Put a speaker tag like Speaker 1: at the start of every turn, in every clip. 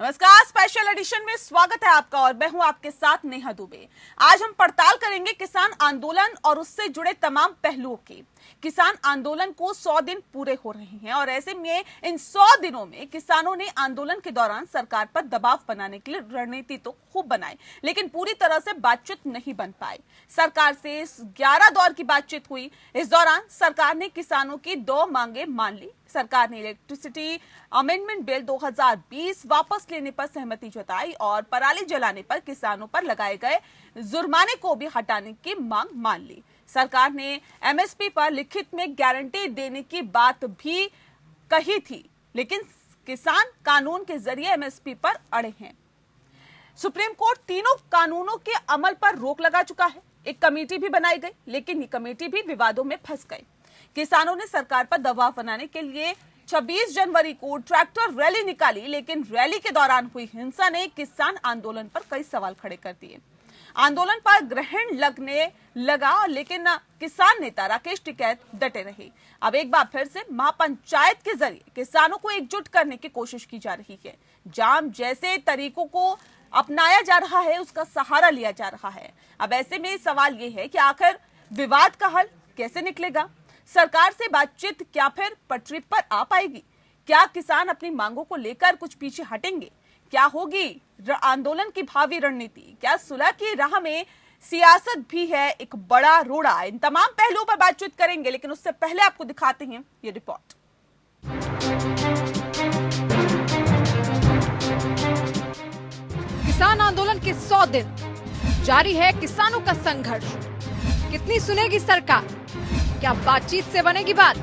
Speaker 1: नमस्कार, special edition में स्वागत है आपका और मैं हूं आपके साथ नेहा दुबे। आज हम पड़ताल करेंगे किसान आंदोलन और उससे जुड़े तमाम पहलुओं की। किसान आंदोलन को 100 दिन पूरे हो रहे हैं और ऐसे में इन 100 दिनों में किसानों ने आंदोलन के दौरान सरकार पर दबाव बनाने के लिए रणनीति तो खूब बनाई, लेकिन पूरी तरह से बातचीत नहीं बन पाई। सरकार से 11 दौर की बातचीत हुई। इस दौरान सरकार ने किसानों की 2 मांगे मान ली। सरकार ने इलेक्ट्रिसिटी अमेंडमेंट बिल 2020 वापस लेने पर सहमति जताई और पराली जलाने पर किसानों पर लगाए गए जुर्माने को भी हटाने की मांग मान ली। सरकार ने एमएसपी पर लिखित में गारंटी देने की बात भी कही थी, लेकिन किसान कानून के जरिए एमएसपी पर अड़े हैं। सुप्रीम कोर्ट तीनों कानूनों के अमल पर रोक लगा चुका है। एक कमेटी भी बनाई गई, लेकिन ये कमेटी भी विवादों में फंस गई। किसानों ने सरकार पर दबाव बनाने के लिए 26 जनवरी को ट्रैक्टर रैली निकाली, लेकिन रैली के दौरान हुई हिंसा ने किसान आंदोलन पर कई सवाल खड़े कर दिए। आंदोलन पर ग्रहण लगने लगा, लेकिन किसान नेता राकेश टिकैत डटे रहे। अब एक बार फिर से महापंचायत के जरिए किसानों को एकजुट करने की कोशिश की जा रही है। जाम जैसे तरीकों को अपनाया जा रहा है, उसका सहारा लिया जा रहा है। अब ऐसे में सवाल यह है कि आखिर विवाद का हल कैसे निकलेगा? सरकार से बातचीत क्या फिर पटरी पर आ पाएगी? क्या किसान अपनी मांगों को लेकर कुछ पीछे हटेंगे? क्या होगी आंदोलन की भावी रणनीति? क्या सुलह की राह में सियासत भी है एक बड़ा रोड़ा? इन तमाम पहलुओं पर बातचीत करेंगे, लेकिन उससे पहले आपको दिखाते हैं ये रिपोर्ट।
Speaker 2: किसान आंदोलन के 100 दिन जारी है किसानों का संघर्ष। कितनी सुनेगी सरकार? क्या बातचीत से बनेगी बात?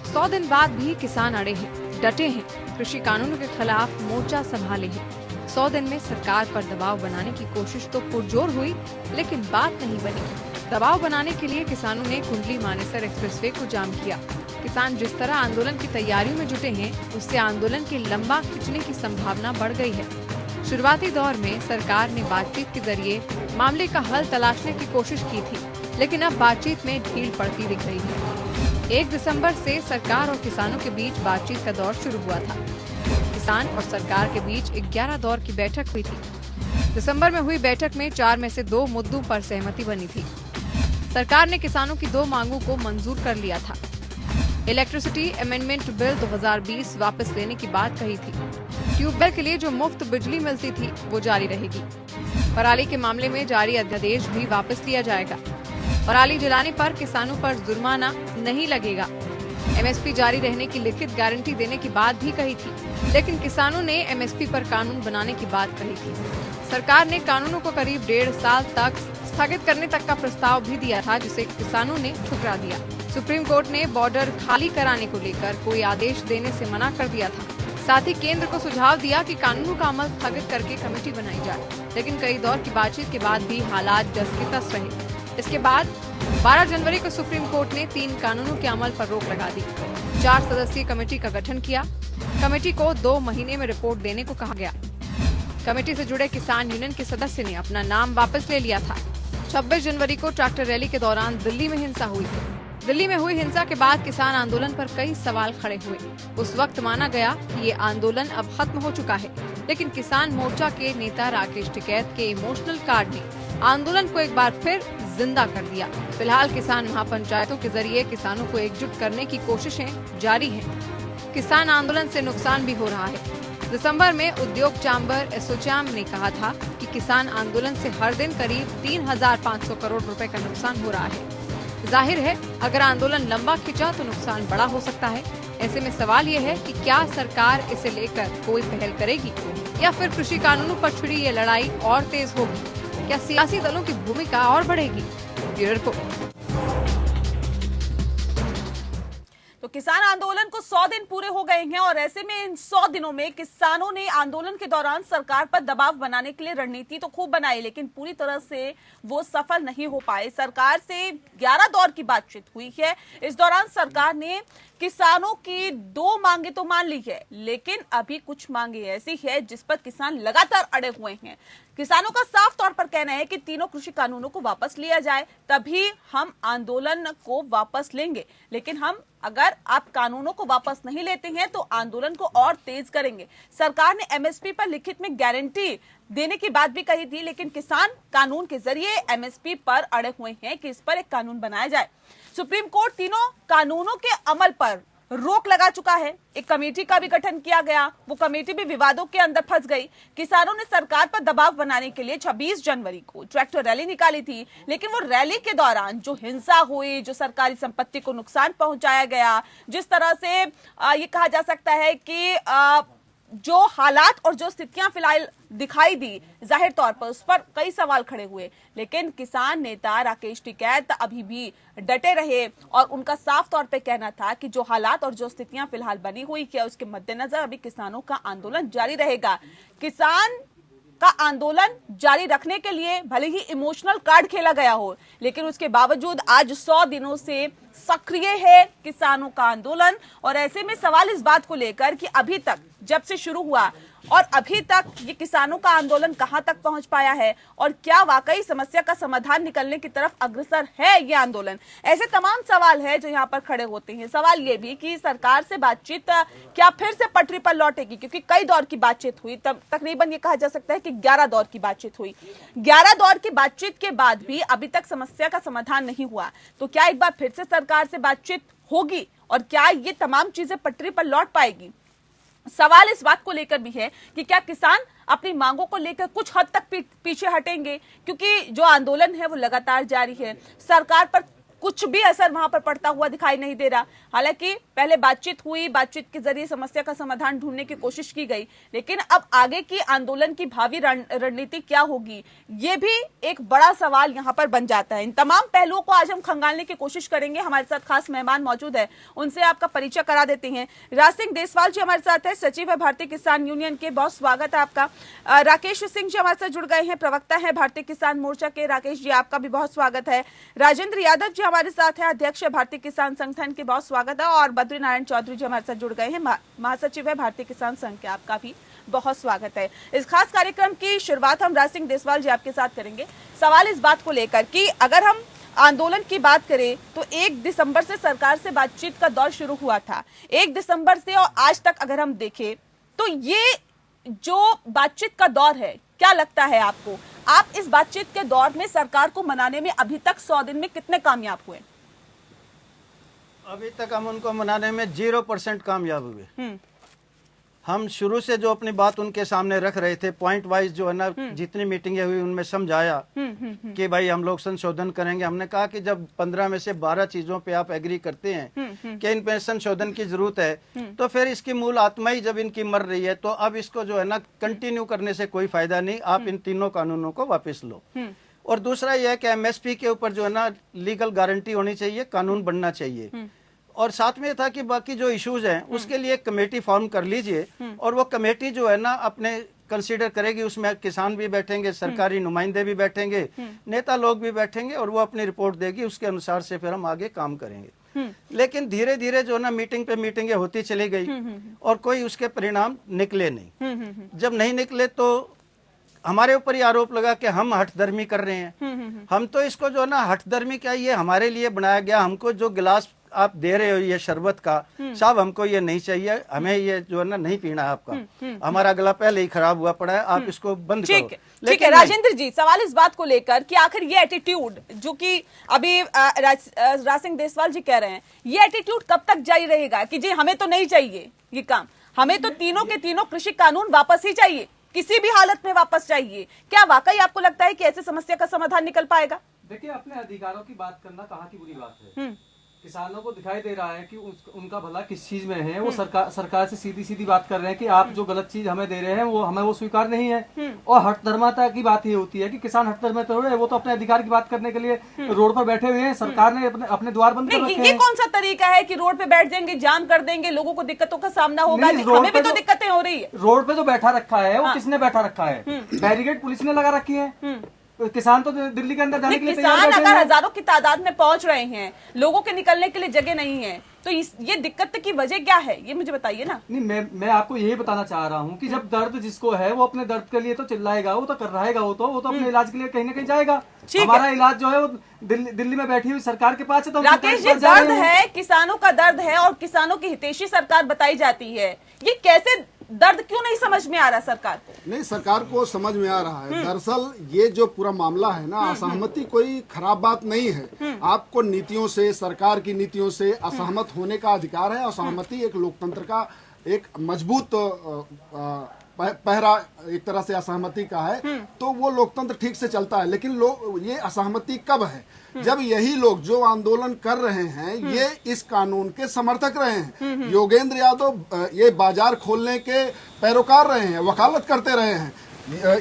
Speaker 2: 100 दिन बाद भी किसान अड़े हैं, डटे हैं, कृषि कानूनों के खिलाफ मोर्चा संभाले हैं। 100 दिन में सरकार पर दबाव बनाने की कोशिश तो पुरजोर हुई, लेकिन बात नहीं बनी। दबाव बनाने के लिए किसानों ने कुंडली मानेसर एक्सप्रेसवे को जाम किया। किसान जिस तरह आंदोलन की तैयारियों में जुटे हैं, उससे आंदोलन के लंबा खिंचने की संभावना बढ़ गई है। शुरुआती दौर में सरकार ने बातचीत के जरिए मामले का हल तलाशने की कोशिश की थी, लेकिन अब बातचीत में ढील पड़ती दिख रही है। 1 दिसंबर से सरकार और किसानों के बीच बातचीत का दौर शुरू हुआ था। किसान और सरकार के बीच 11 दौर की बैठक हुई थी। दिसंबर में हुई बैठक में 4 में से 2 मुद्दों पर सहमति बनी थी। सरकार ने किसानों की 2 मांगों को मंजूर कर लिया था। इलेक्ट्रिसिटी अमेंडमेंट बिल 2020 वापस लेने की बात कही थी। ट्यूबवेल के लिए जो मुफ्त बिजली मिलती थी वो जारी रहेगी। पराली के मामले में जारी अध्यादेश भी वापस लिया जाएगा। पराली जलाने पर किसानों पर जुर्माना नहीं लगेगा। एमएसपी जारी रहने की लिखित गारंटी देने की बात भी कही थी, लेकिन किसानों ने एमएसपी पर कानून बनाने की बात कही थी। सरकार ने कानूनों को करीब 1.5 साल तक स्थगित करने तक का प्रस्ताव भी दिया था, जिसे किसानों ने ठुकरा दिया। सुप्रीम कोर्ट ने बॉर्डर खाली कराने को लेकर कोई आदेश देने से मना कर दिया था। साथ ही केंद्र को सुझाव दिया कि कानूनों का अमल स्थगित करके कमेटी बनाई जाए, लेकिन कई दौर की बातचीत के बाद भी हालात जस के तस रहे। इसके बाद 12 जनवरी को सुप्रीम कोर्ट ने 3 कानूनों के अमल पर रोक लगा दी। 4 सदस्यीय कमेटी का गठन किया। कमेटी को 2 महीने में रिपोर्ट देने को कहा गया। कमेटी से जुड़े किसान यूनियन के सदस्य ने अपना नाम वापस ले लिया था। 26 जनवरी को ट्रैक्टर रैली के दौरान दिल्ली में हिंसा हुई। दिल्ली में हुई हिंसा के बाद किसान आंदोलन पर कई सवाल खड़े हुए। उस वक्त माना गया कि ये आंदोलन अब खत्म हो चुका है, लेकिन किसान मोर्चा के नेता राकेश टिकैत के इमोशनल कार्ड ने आंदोलन को एक बार फिर जिंदा कर दिया। फिलहाल किसान महापंचायतों के जरिए किसानों को एकजुट करने की कोशिशें जारी हैं। किसान आंदोलन से नुकसान भी हो रहा है। दिसंबर में उद्योग चैम्बर एसोचैम ने कहा था कि किसान आंदोलन से हर दिन करीब 3,500 करोड़ रुपए का नुकसान हो रहा है। जाहिर है, अगर आंदोलन लंबा खिंचा तो नुकसान बड़ा हो सकता है। ऐसे में सवाल ये है कि क्या सरकार इसे लेकर कोई पहल करेगी या फिर कृषि कानूनों पर छिड़ी ये लड़ाई और तेज होगी? क्या सियासी दलों की भूमिका और बढ़ेगी? Bureau report.
Speaker 1: तो किसान आंदोलन को 100 दिन पूरे हो गए हैं और ऐसे में इन 100 दिनों में किसानों ने आंदोलन के दौरान सरकार पर दबाव बनाने के लिए रणनीति तो खूब बनाई, लेकिन पूरी तरह से वो सफल नहीं हो पाए। सरकार से 11 दौर की बातचीत हुई है। इस दौरान सरकार ने किसानों की 2 मांगे तो मान ली है, लेकिन अभी कुछ मांगे ऐसी है जिस पर किसान लगातार अड़े हुए हैं। किसानों का साफ तौर पर कहना है कि तीनों कृषि कानूनों को वापस लिया जाए, तभी हम आंदोलन को वापस लेंगे। लेकिन हम अगर आप कानूनों को वापस नहीं लेते हैं तो आंदोलन को और तेज करेंगे। सरकार ने एमएसपी पर लिखित में गारंटी देने की बात भी कही थी, लेकिन किसान कानून के जरिए एमएसपी पर अड़े हुए हैं कि इस पर एक कानून बनाया जाए। सुप्रीम कोर्ट तीनों कानूनों के अमल पर रोक लगा चुका है। एक कमेटी का भी गठन किया गया, वो कमेटी भी विवादों के अंदर फंस गई। किसानों ने सरकार पर दबाव बनाने के लिए 26 जनवरी को ट्रैक्टर रैली निकाली थी, लेकिन वो रैली के दौरान जो हिंसा हुई, जो सरकारी संपत्ति को नुकसान पहुंचाया गया, जिस तरह से ये कहा जा सकता है कि जो हालात और जो स्थितियां फिलहाल दिखाई दी, जाहिर तौर पर उस पर कई सवाल खड़े हुए। लेकिन किसान नेता राकेश टिकैत अभी भी डटे रहे और उनका साफ तौर पे कहना था कि जो हालात और जो स्थितियां फिलहाल बनी हुई है उसके मद्देनजर अभी किसानों का आंदोलन जारी रहेगा। किसान का आंदोलन जारी रखने के लिए भले ही इमोशनल कार्ड खेला गया हो, लेकिन उसके बावजूद आज 100 दिनों से सक्रिय है किसानों का आंदोलन। और ऐसे में सवाल इस बात को लेकर कि अभी तक जब से शुरू हुआ और अभी तक ये किसानों का आंदोलन कहां तक पहुंच पाया है और क्या वाकई समस्या का समाधान निकलने की तरफ अग्रसर है ये आंदोलन, ऐसे तमाम सवाल है जो यहाँ पर खड़े होते हैं। सवाल ये भी कि सरकार से बातचीत क्या फिर से पटरी पर लौटेगी, क्योंकि कई दौर की बातचीत हुई, तब तकरीबन ये कहा जा सकता है कि 11 दौर की बातचीत हुई। 11 दौर की बातचीत के बाद भी अभी तक समस्या का समाधान नहीं हुआ, तो क्या एक बार फिर से सरकार से बातचीत होगी और क्या ये तमाम चीजें पटरी पर लौट पाएगी? सवाल इस बात को लेकर भी है कि क्या किसान अपनी मांगों को लेकर कुछ हद तक पीछे हटेंगे, क्योंकि जो आंदोलन है वो लगातार जारी है। सरकार पर कुछ भी असर वहां पर पड़ता हुआ दिखाई नहीं दे रहा। हालांकि पहले बातचीत हुई, बातचीत के जरिए समस्या का समाधान ढूंढने की कोशिश की गई, लेकिन अब आगे की आंदोलन की भावी रणनीति क्या होगी, ये भी एक बड़ा सवाल यहां पर बन जाता है। इन तमाम पहलुओं को आज हम खंगालने की कोशिश करेंगे। हमारे साथ खास मेहमान मौजूद है, उनसे आपका परिचय करा देते हैं। राज सिंह देसवाल जी हमारे साथ है, सचिव है भारतीय किसान यूनियन के, बहुत स्वागत है आपका। राकेश सिंह जी हमारे साथ जुड़ गए हैं, प्रवक्ता है भारतीय किसान मोर्चा के। राकेश जी आपका भी बहुत स्वागत है। राजेंद्र यादव जी हमारे साथ है, अध्यक्ष है भारतीय किसान संगठन के, बहुत स्वागत है। और बद्री नारायण चौधरी जी हमारे साथ जुड़ गए हैं, महासचिव है भारतीय किसान संघ के, आपका भी बहुत स्वागत है। इस खास कार्यक्रम की शुरुआत हम राज सिंह देसवाल जी आपके साथ करेंगे। सवाल इस बात को लेकर कि अगर हम आंदोलन की बात करें तो 1 दिसंबर से सरकार से बातचीत का दौर शुरू हुआ था। 1 दिसंबर से और आज तक अगर हम देखें तो ये जो बातचीत का दौर है, क्या लगता है आपको, आप इस बातचीत के दौर में सरकार को मनाने में अभी तक 100 दिन में कितने कामयाब हुए?
Speaker 3: अभी तक हम उनको मनाने में 0% कामयाब हुए। हम शुरू से जो अपनी बात उनके सामने रख रहे थे, पॉइंट वाइज जो है ना, जितनी मीटिंगें हुई उनमें समझाया कि भाई हम लोग संशोधन करेंगे। हमने कहा कि जब 15 में से 12 चीजों पे आप एग्री करते हैं कि इन पे संशोधन की जरूरत है, तो फिर इसकी मूल आत्मा ही जब इनकी मर रही है, तो अब इसको जो है ना कंटिन्यू करने से कोई फायदा नहीं। आप इन तीनों कानूनों को वापस लो। और दूसरा यह है कि एमएसपी के ऊपर जो है ना लीगल गारंटी होनी चाहिए, कानून बनना चाहिए। और साथ में था कि बाकी जो इश्यूज हैं उसके लिए एक कमेटी फॉर्म कर लीजिए, और वो कमेटी जो है ना अपने कंसीडर करेगी। उसमें किसान भी बैठेंगे, सरकारी नुमाइंदे भी बैठेंगे, नेता लोग भी बैठेंगे, और वो अपनी रिपोर्ट देगी। उसके अनुसार से फिर हम आगे काम करेंगे। लेकिन धीरे धीरे जो ना मीटिंग पे मीटिंगें होती चली गई और कोई उसके परिणाम निकले नहीं। जब नहीं निकले तो हमारे ऊपर ही आरोप लगा कि हम हठधर्मी कर रहे हैं। हम तो इसको जो ना हठधर्मी क्या, ये हमारे लिए बनाया गया। हमको जो गिलास आप दे रहे हो ये शरबत का, साहब हमको ये नहीं चाहिए, हमें ये जो है ना नहीं पीना है आपका। हमारा गला पहले ही खराब हुआ पड़ा है, आप इसको बंद करो।
Speaker 1: ठीक है राजेंद्र जी, सवाल इस बात को लेकर कि आखिर ये एटीट्यूड जो कि अभी राज सिंह देसवाल जी कह रहे हैं, ये एटीट्यूड कब तक जारी रहेगा कि जी हमें तो नहीं चाहिए ये काम, हमें तो तीनों के तीनों कृषि कानून वापस ही चाहिए, किसी भी हालत में वापस चाहिए? क्या वाकई आपको लगता है कि ऐसे समस्या का समाधान निकल पाएगा?
Speaker 4: देखिए, अपने अधिकारों की बात करना कहाँ की बुरी बात है। किसानों को दिखाई दे रहा है कि उनका भला किस चीज में है। वो सरकार से सीधी सीधी बात कर रहे हैं कि आप जो गलत चीज हमें दे रहे हैं वो हमें वो स्वीकार नहीं है। और हठधर्मता की बात ये होती है कि किसान हठधर्मी तो है, वो तो अपने अधिकार की बात करने के लिए रोड पर बैठे हुए हैं। सरकार ने अपने द्वार बंद कर रखे हैं।
Speaker 1: ये कौन सा तरीका है कि रोड पे बैठ जाएंगे, जाम कर देंगे, लोगों को दिक्कतों का सामना होगा? हमें भी तो दिक्कतें हो रही है।
Speaker 4: रोड पे जो बैठा रखा है वो किसने बैठा रखा है? बैरिकेड पुलिस ने लगा रखी है। किसान तो दिल्ली के अंदर जाने के लिए तैयार
Speaker 1: किसान
Speaker 4: बैठे
Speaker 1: अगर
Speaker 4: हैं।
Speaker 1: हजारों की तादाद में पहुंच रहे हैं, लोगों के निकलने के लिए जगह नहीं है, तो ये दिक्कत की वजह क्या है, ये मुझे बताइए ना।
Speaker 4: नहीं, मैं आपको यही बताना चाह रहा हूँ कि जब दर्द जिसको है वो अपने दर्द के लिए तो चिल्लाएगा, वो तो कर रहेगा, वो तो अपने इलाज के लिए कहीं ना कहीं जाएगा।
Speaker 1: ठीक है।
Speaker 4: हमारा इलाज जो है वो दिल्ली में बैठी हुई सरकार के पास है, तो हम सरकार
Speaker 1: राकेश
Speaker 4: के
Speaker 1: जी,
Speaker 4: पास जा
Speaker 1: दर्द
Speaker 4: रहे हैं।
Speaker 1: है, किसानों का दर्द है और किसानों की हितैषी सरकार बताई जाती है, ये कैसे दर्द क्यों नहीं समझ में आ रहा सरकार को?
Speaker 5: नहीं, सरकार को समझ में आ रहा है। दरअसल ये जो पूरा मामला है ना, असहमति कोई खराब बात नहीं है। आपको नीतियों से, सरकार की नीतियों से असहमत होने का अधिकार है। असहमति एक लोकतंत्र का एक मजबूत पहरा एक तरह से असहमति का है, तो वो लोकतंत्र ठीक से चलता है। लेकिन ये असहमति कब है? जब यही लोग जो आंदोलन कर रहे हैं ये इस कानून के समर्थक रहे हैं। योगेंद्र यादव ये बाजार खोलने के पैरोकार रहे हैं, वकालत करते रहे हैं।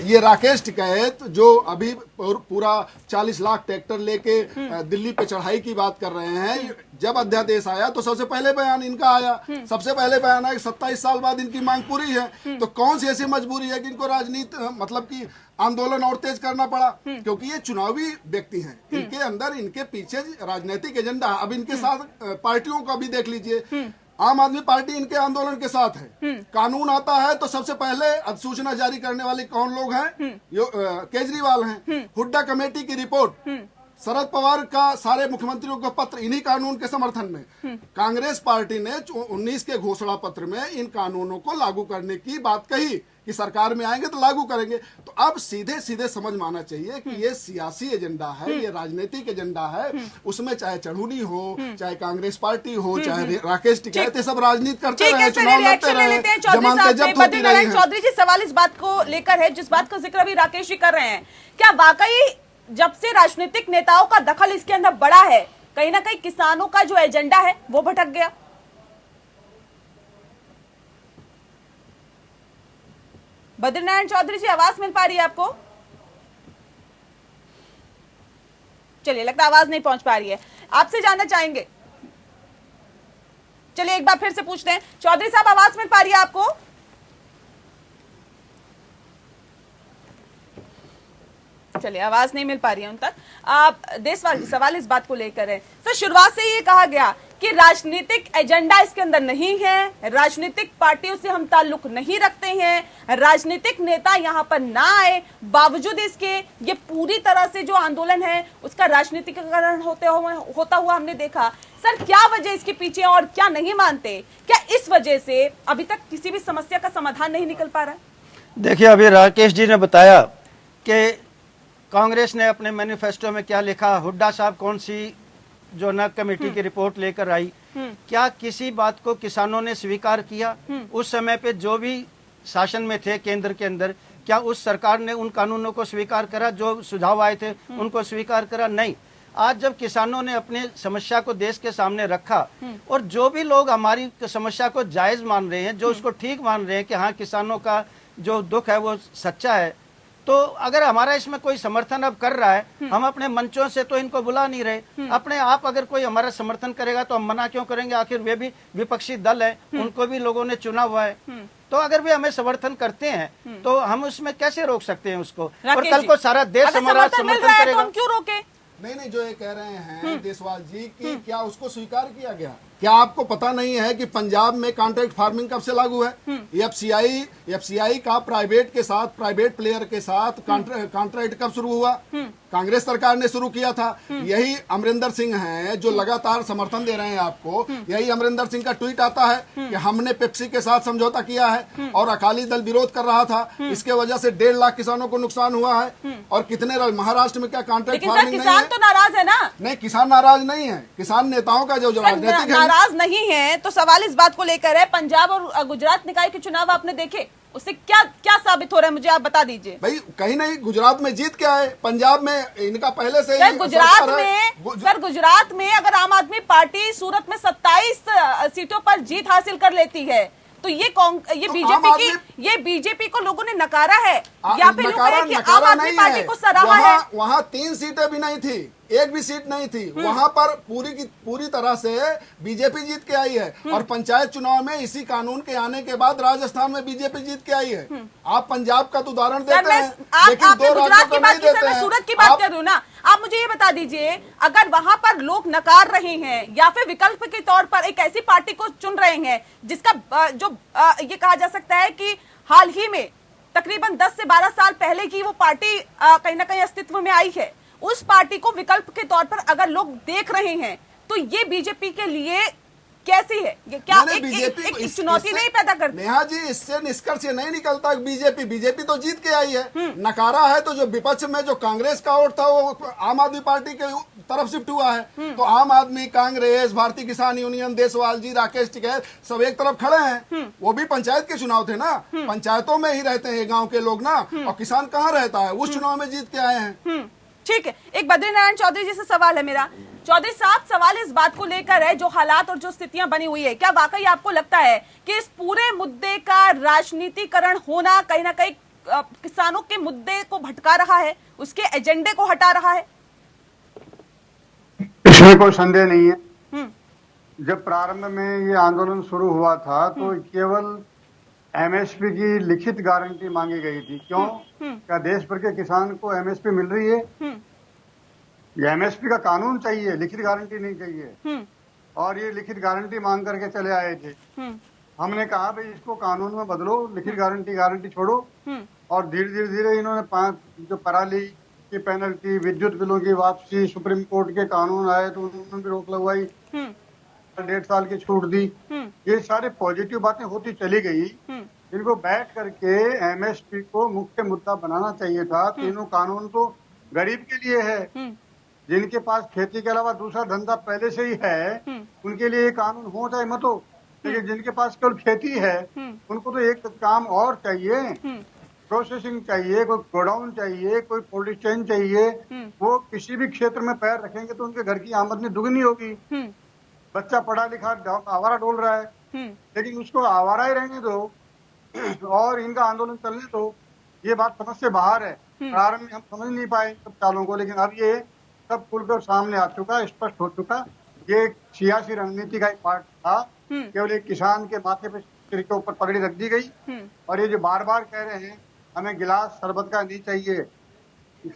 Speaker 5: ये राकेश टिकैत जो अभी पूरा 40 लाख ट्रैक्टर लेके दिल्ली पे चढ़ाई की बात कर रहे हैं, जब अध्यादेश आया तो सबसे पहले बयान इनका आया। सबसे पहले बयान आया कि 27 साल बाद इनकी मांग पूरी है। तो कौन सी ऐसी मजबूरी है कि इनको राजनीति मतलब कि आंदोलन और तेज करना पड़ा? क्योंकि ये चुनावी व्यक्ति हैं, इनके अंदर, इनके पीछे राजनीतिक एजेंडा। अब इनके साथ पार्टियों का भी देख लीजिए, आम आदमी पार्टी इनके आंदोलन के साथ है। कानून आता है तो सबसे पहले अधिसूचना जारी करने वाले कौन लोग हैं? केजरीवाल हैं। हुड्डा कमेटी की रिपोर्ट, शरद पवार का सारे मुख्यमंत्रियों का पत्र इन्हीं कानून के समर्थन में। कांग्रेस पार्टी ने 19 के घोषणा पत्र में इन कानूनों को लागू करने की बात कही कि सरकार में आएंगे तो लागू करेंगे। तो अब सीधे सीधे समझ में आना चाहिए कि ये सियासी एजेंडा है, ये राजनीतिक एजेंडा है। उसमें चाहे चढ़ूनी हो, चाहे कांग्रेस पार्टी हो, चाहे राकेश टिकैत, ये सब राजनीति करते रहे, चुनाव लड़ते रहे, जमानतें जब्त होती रही हैं।
Speaker 1: चौधरी जी, सवाल इस बात को लेकर है, जिस बात का जिक्र अभी राकेश जी कर रहे हैं, क्या वाकई जब से राजनीतिक नेताओं का दखल इसके अंदर बड़ा है, कहीं ना कहीं किसानों का जो एजेंडा है वो भटक गया? बद्रीनारायण चौधरी जी, आवाज मिल पा रही है आपको? चलिए, लगता है आवाज नहीं पहुंच पा रही है। आपसे जानना चाहेंगे, चलिए एक बार फिर से पूछते हैं। चौधरी साहब, आवाज मिल पा रही है आपको? चलिए, आवाज नहीं मिल पा रही है उन तक। देशवाल जी, सवाल इस बात को लेकर है, सर शुरुआत से ये कहा गया कि राजनीतिक एजेंडा इसके अंदर नहीं है, राजनीतिक पार्टियों से हम ताल्लुक नहीं रखते हैं, राजनीतिक नेता यहाँ पर ना आए, बावजूद इसके ये पूरी तरह से जो आंदोलन है उसका राजनीतिकरण होता हुआ हमने देखा। सर, क्या वजह इसके पीछे और क्या नहीं मानते? क्या इस वजह से अभी तक किसी भी समस्या का समाधान नहीं निकल पा रहा है?
Speaker 3: देखिए, अभी राकेश जी ने बताया कि कांग्रेस ने अपने मैनिफेस्टो में क्या लिखा, हुड्डा साहब कौन सी जो न कमेटी की रिपोर्ट लेकर आई, क्या किसी बात को किसानों ने स्वीकार किया? उस समय पे जो भी शासन में थे केंद्र के अंदर, क्या उस सरकार ने उन कानूनों को स्वीकार करा? जो सुझाव आए थे उनको स्वीकार करा? नहीं। आज जब किसानों ने अपनी समस्या को देश के सामने रखा और जो भी लोग हमारी समस्या को जायज मान रहे हैं, जो उसको ठीक मान रहे हैं कि हाँ किसानों का जो दुख है वो सच्चा है, तो अगर हमारा इसमें कोई समर्थन अब कर रहा है, हम अपने मंचों से तो इनको बुला नहीं रहे। अपने आप अगर कोई हमारा समर्थन करेगा तो हम मना क्यों करेंगे? आखिर वे भी विपक्षी दल है, उनको भी लोगों ने चुना हुआ है। तो अगर वे हमें समर्थन करते हैं तो हम उसमें कैसे रोक सकते हैं उसको? और कल को सारा देश हमारा समर्थन करेगा,
Speaker 1: तो हम क्यों रोके?
Speaker 5: नहीं, जो ये कह रहे हैं देशवाल जी कि क्या उसको स्वीकार किया गया? क्या आपको पता नहीं है कि पंजाब में कॉन्ट्रैक्ट फार्मिंग कब से लागू है? एफसीआई का प्राइवेट के साथ, प्राइवेट प्लेयर के साथ कॉन्ट्रैक्ट कब शुरू हुआ? कांग्रेस सरकार ने शुरू किया था। यही अमरिंदर सिंह हैं जो लगातार समर्थन दे रहे हैं आपको। यही अमरिंदर सिंह का ट्वीट आता है कि हमने पेप्सी के साथ समझौता किया है और अकाली दल विरोध कर रहा था, इसके वजह से 1.5 लाख किसानों को नुकसान हुआ है। और कितने महाराष्ट्र में क्या कॉन्ट्रैक्ट फार्मिंग नहीं है?
Speaker 1: तो नाराज है ना?
Speaker 5: नहीं, किसान नाराज नहीं है। किसान नेताओं का जो राजनीतिक है
Speaker 1: नाराज नहीं है। तो सवाल इस बात को लेकर है, पंजाब और गुजरात निकाय के चुनाव आपने देखे, उससे क्या क्या साबित हो रहा है, मुझे आप बता दीजिए।
Speaker 5: भाई, कहीं नहीं गुजरात में जीत क्या है, पंजाब में इनका पहले से
Speaker 1: सर गुजरात में अगर आम आदमी पार्टी सूरत में 27 सीटों पर जीत हासिल कर लेती है तो ये बीजेपी को लोगों ने नकारा है या फिर यूं कहें कि आम आदमी पार्टी को सराहा है?
Speaker 5: वहाँ 3 सीटें भी नहीं थी, एक भी सीट नहीं थी वहां पर पूरी की पूरी तरह से बीजेपी जीत के आई है। और पंचायत चुनाव में इसी कानून के आने के बाद राजस्थान में बीजेपी जीत के आई है। आप पंजाब का तो उदाहरण देते हैं, लेकिन
Speaker 1: आपने
Speaker 5: दो राज्यों
Speaker 1: गुजरात
Speaker 5: को
Speaker 1: की बात
Speaker 5: नहीं
Speaker 1: की, सर
Speaker 5: देते
Speaker 1: मैं
Speaker 5: हैं।
Speaker 1: सूरत की बात कर रही हूँ ना। आप मुझे ये बता दीजिए, अगर वहां पर लोग नकार रहे हैं या फिर विकल्प के तौर पर एक ऐसी पार्टी को चुन रहे हैं जिसका ये कहा जा सकता है कि हाल ही में तकरीबन 10 से 12 साल पहले की वो पार्टी कहीं ना कहीं अस्तित्व में आई है, उस पार्टी को विकल्प के तौर पर अगर लोग देख रहे हैं तो ये बीजेपी के लिए कैसी है? ये क्या एक चुनौती नहीं पैदा करती?
Speaker 5: नेहा जी, इससे निष्कर्ष ये नहीं निकलता बीजेपी तो जीत के आई है। नकारा है तो जो विपक्ष में जो कांग्रेस का वोट था वो आम आदमी पार्टी के तरफ शिफ्ट हुआ है। तो आम आदमी, कांग्रेस, भारतीय किसान यूनियन, देशवाल जी, राकेश टिकैत सब एक तरफ खड़े हैं। वो भी पंचायत के चुनाव थे ना, पंचायतों में ही रहते हैं गाँव के लोग ना, और किसान कहाँ रहता है, उस चुनाव में जीत के आए हैं।
Speaker 1: ठीक है, एक बद्रीनारायण चौधरी जी से सवाल है मेरा। चौधरी साहब, सवाल इस बात को लेकर है, जो हालात और जो स्थितियां बनी हुई है, क्या वाकई आपको लगता है कि इस पूरे मुद्दे का राजनीतिकरण होना कहीं ना कहीं किसानों के मुद्दे को भटका रहा है, उसके एजेंडे को हटा रहा है?
Speaker 6: इसमें कोई संदेह नहीं है। जब प्रारंभ में ये आंदोलन शुरू हुआ था तो केवल एमएसपी की लिखित गारंटी मांगी गई थी। क्यों? क्या देश भर के किसान को एमएसपी मिल रही है? ये एमएसपी का कानून चाहिए, लिखित गारंटी नहीं चाहिए। और ये लिखित गारंटी मांग करके चले आए थे। हमने कहा भाई इसको कानून में बदलो, लिखित गारंटी छोड़ो। और धीरे धीरे इन्होंने जो पराली की पेनल्टी, विद्युत बिलों की वापसी, सुप्रीम कोर्ट के कानून आए तो उन्होंने भी रोक लगवाई, 1.5 साल की छूट दी। ये सारे पॉजिटिव बातें होती चली गई। इनको बैठ करके एमएसपी को मुख्य मुद्दा बनाना चाहिए था। तीनों कानून तो गरीब के लिए है, जिनके पास खेती के अलावा दूसरा धंधा पहले से ही है, उनके लिए ये कानून हो चाहे मत हो। लेकिन जिनके पास केवल खेती है, उनको तो एक काम और चाहिए, प्रोसेसिंग चाहिए, कोई गोडाउन चाहिए, कोई कोल्ड चेन चाहिए। वो किसी भी क्षेत्र में पैर रखेंगे तो उनके घर की आमदनी दुगनी होगी। बच्चा पढ़ा लिखा आवारा डोल रहा है, लेकिन उसको आवारा ही रहने दो और इनका आंदोलन चलने दो। ये बात समझ से बाहर है। प्रारंभ में हम समझ नहीं पाए सब चालों को, लेकिन अब ये सब खुलकर सामने आ चुका, स्पष्ट हो चुका। ये एक सियासी रणनीति का एक पार्ट था। केवल एक किसान के माथे पे सिर के ऊपर पगड़ी रख दी गई। और ये जो बार बार कह रहे हैं हमें गिलास शरबत का नहीं चाहिए,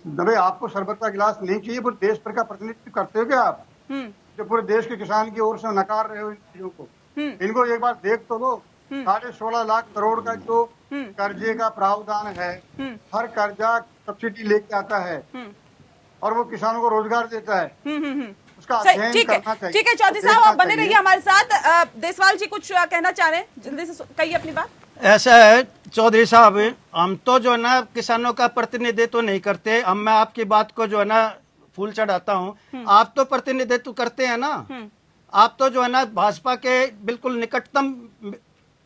Speaker 6: भाई आपको शरबत का गिलास नहीं चाहिए, पूरे देश भर का प्रतिनिधित्व करते हो क्या आप, जो पूरे देश के किसान की ओर से नकार रहे हो इन चीजों को? इनको एक बार देख तो लो। 16.5 लाख करोड़ का जो कर्जे का प्रावधान है, हर कर्जा सब्सिडी लेके आता है और वो किसानों को रोजगार देता है। उसका अध्ययन करना चाहिए।
Speaker 1: ठीक है चौधरी साहब, आप बने रहिए हमारे साथ। देशवाल जी कुछ कहना चाह रहे हैं, जल्दी से कहिए अपनी बात।
Speaker 3: ऐसा है चौधरी साहब, हम तो जो है ना किसानों का प्रतिनिधित्व तो नहीं करते। अब मैं आपकी बात को जो है ना फूल चढ़ाता हूँ। आप तो प्रतिनिधित्व करते हैं ना, आप तो जो है ना भाजपा के बिल्कुल निकटतम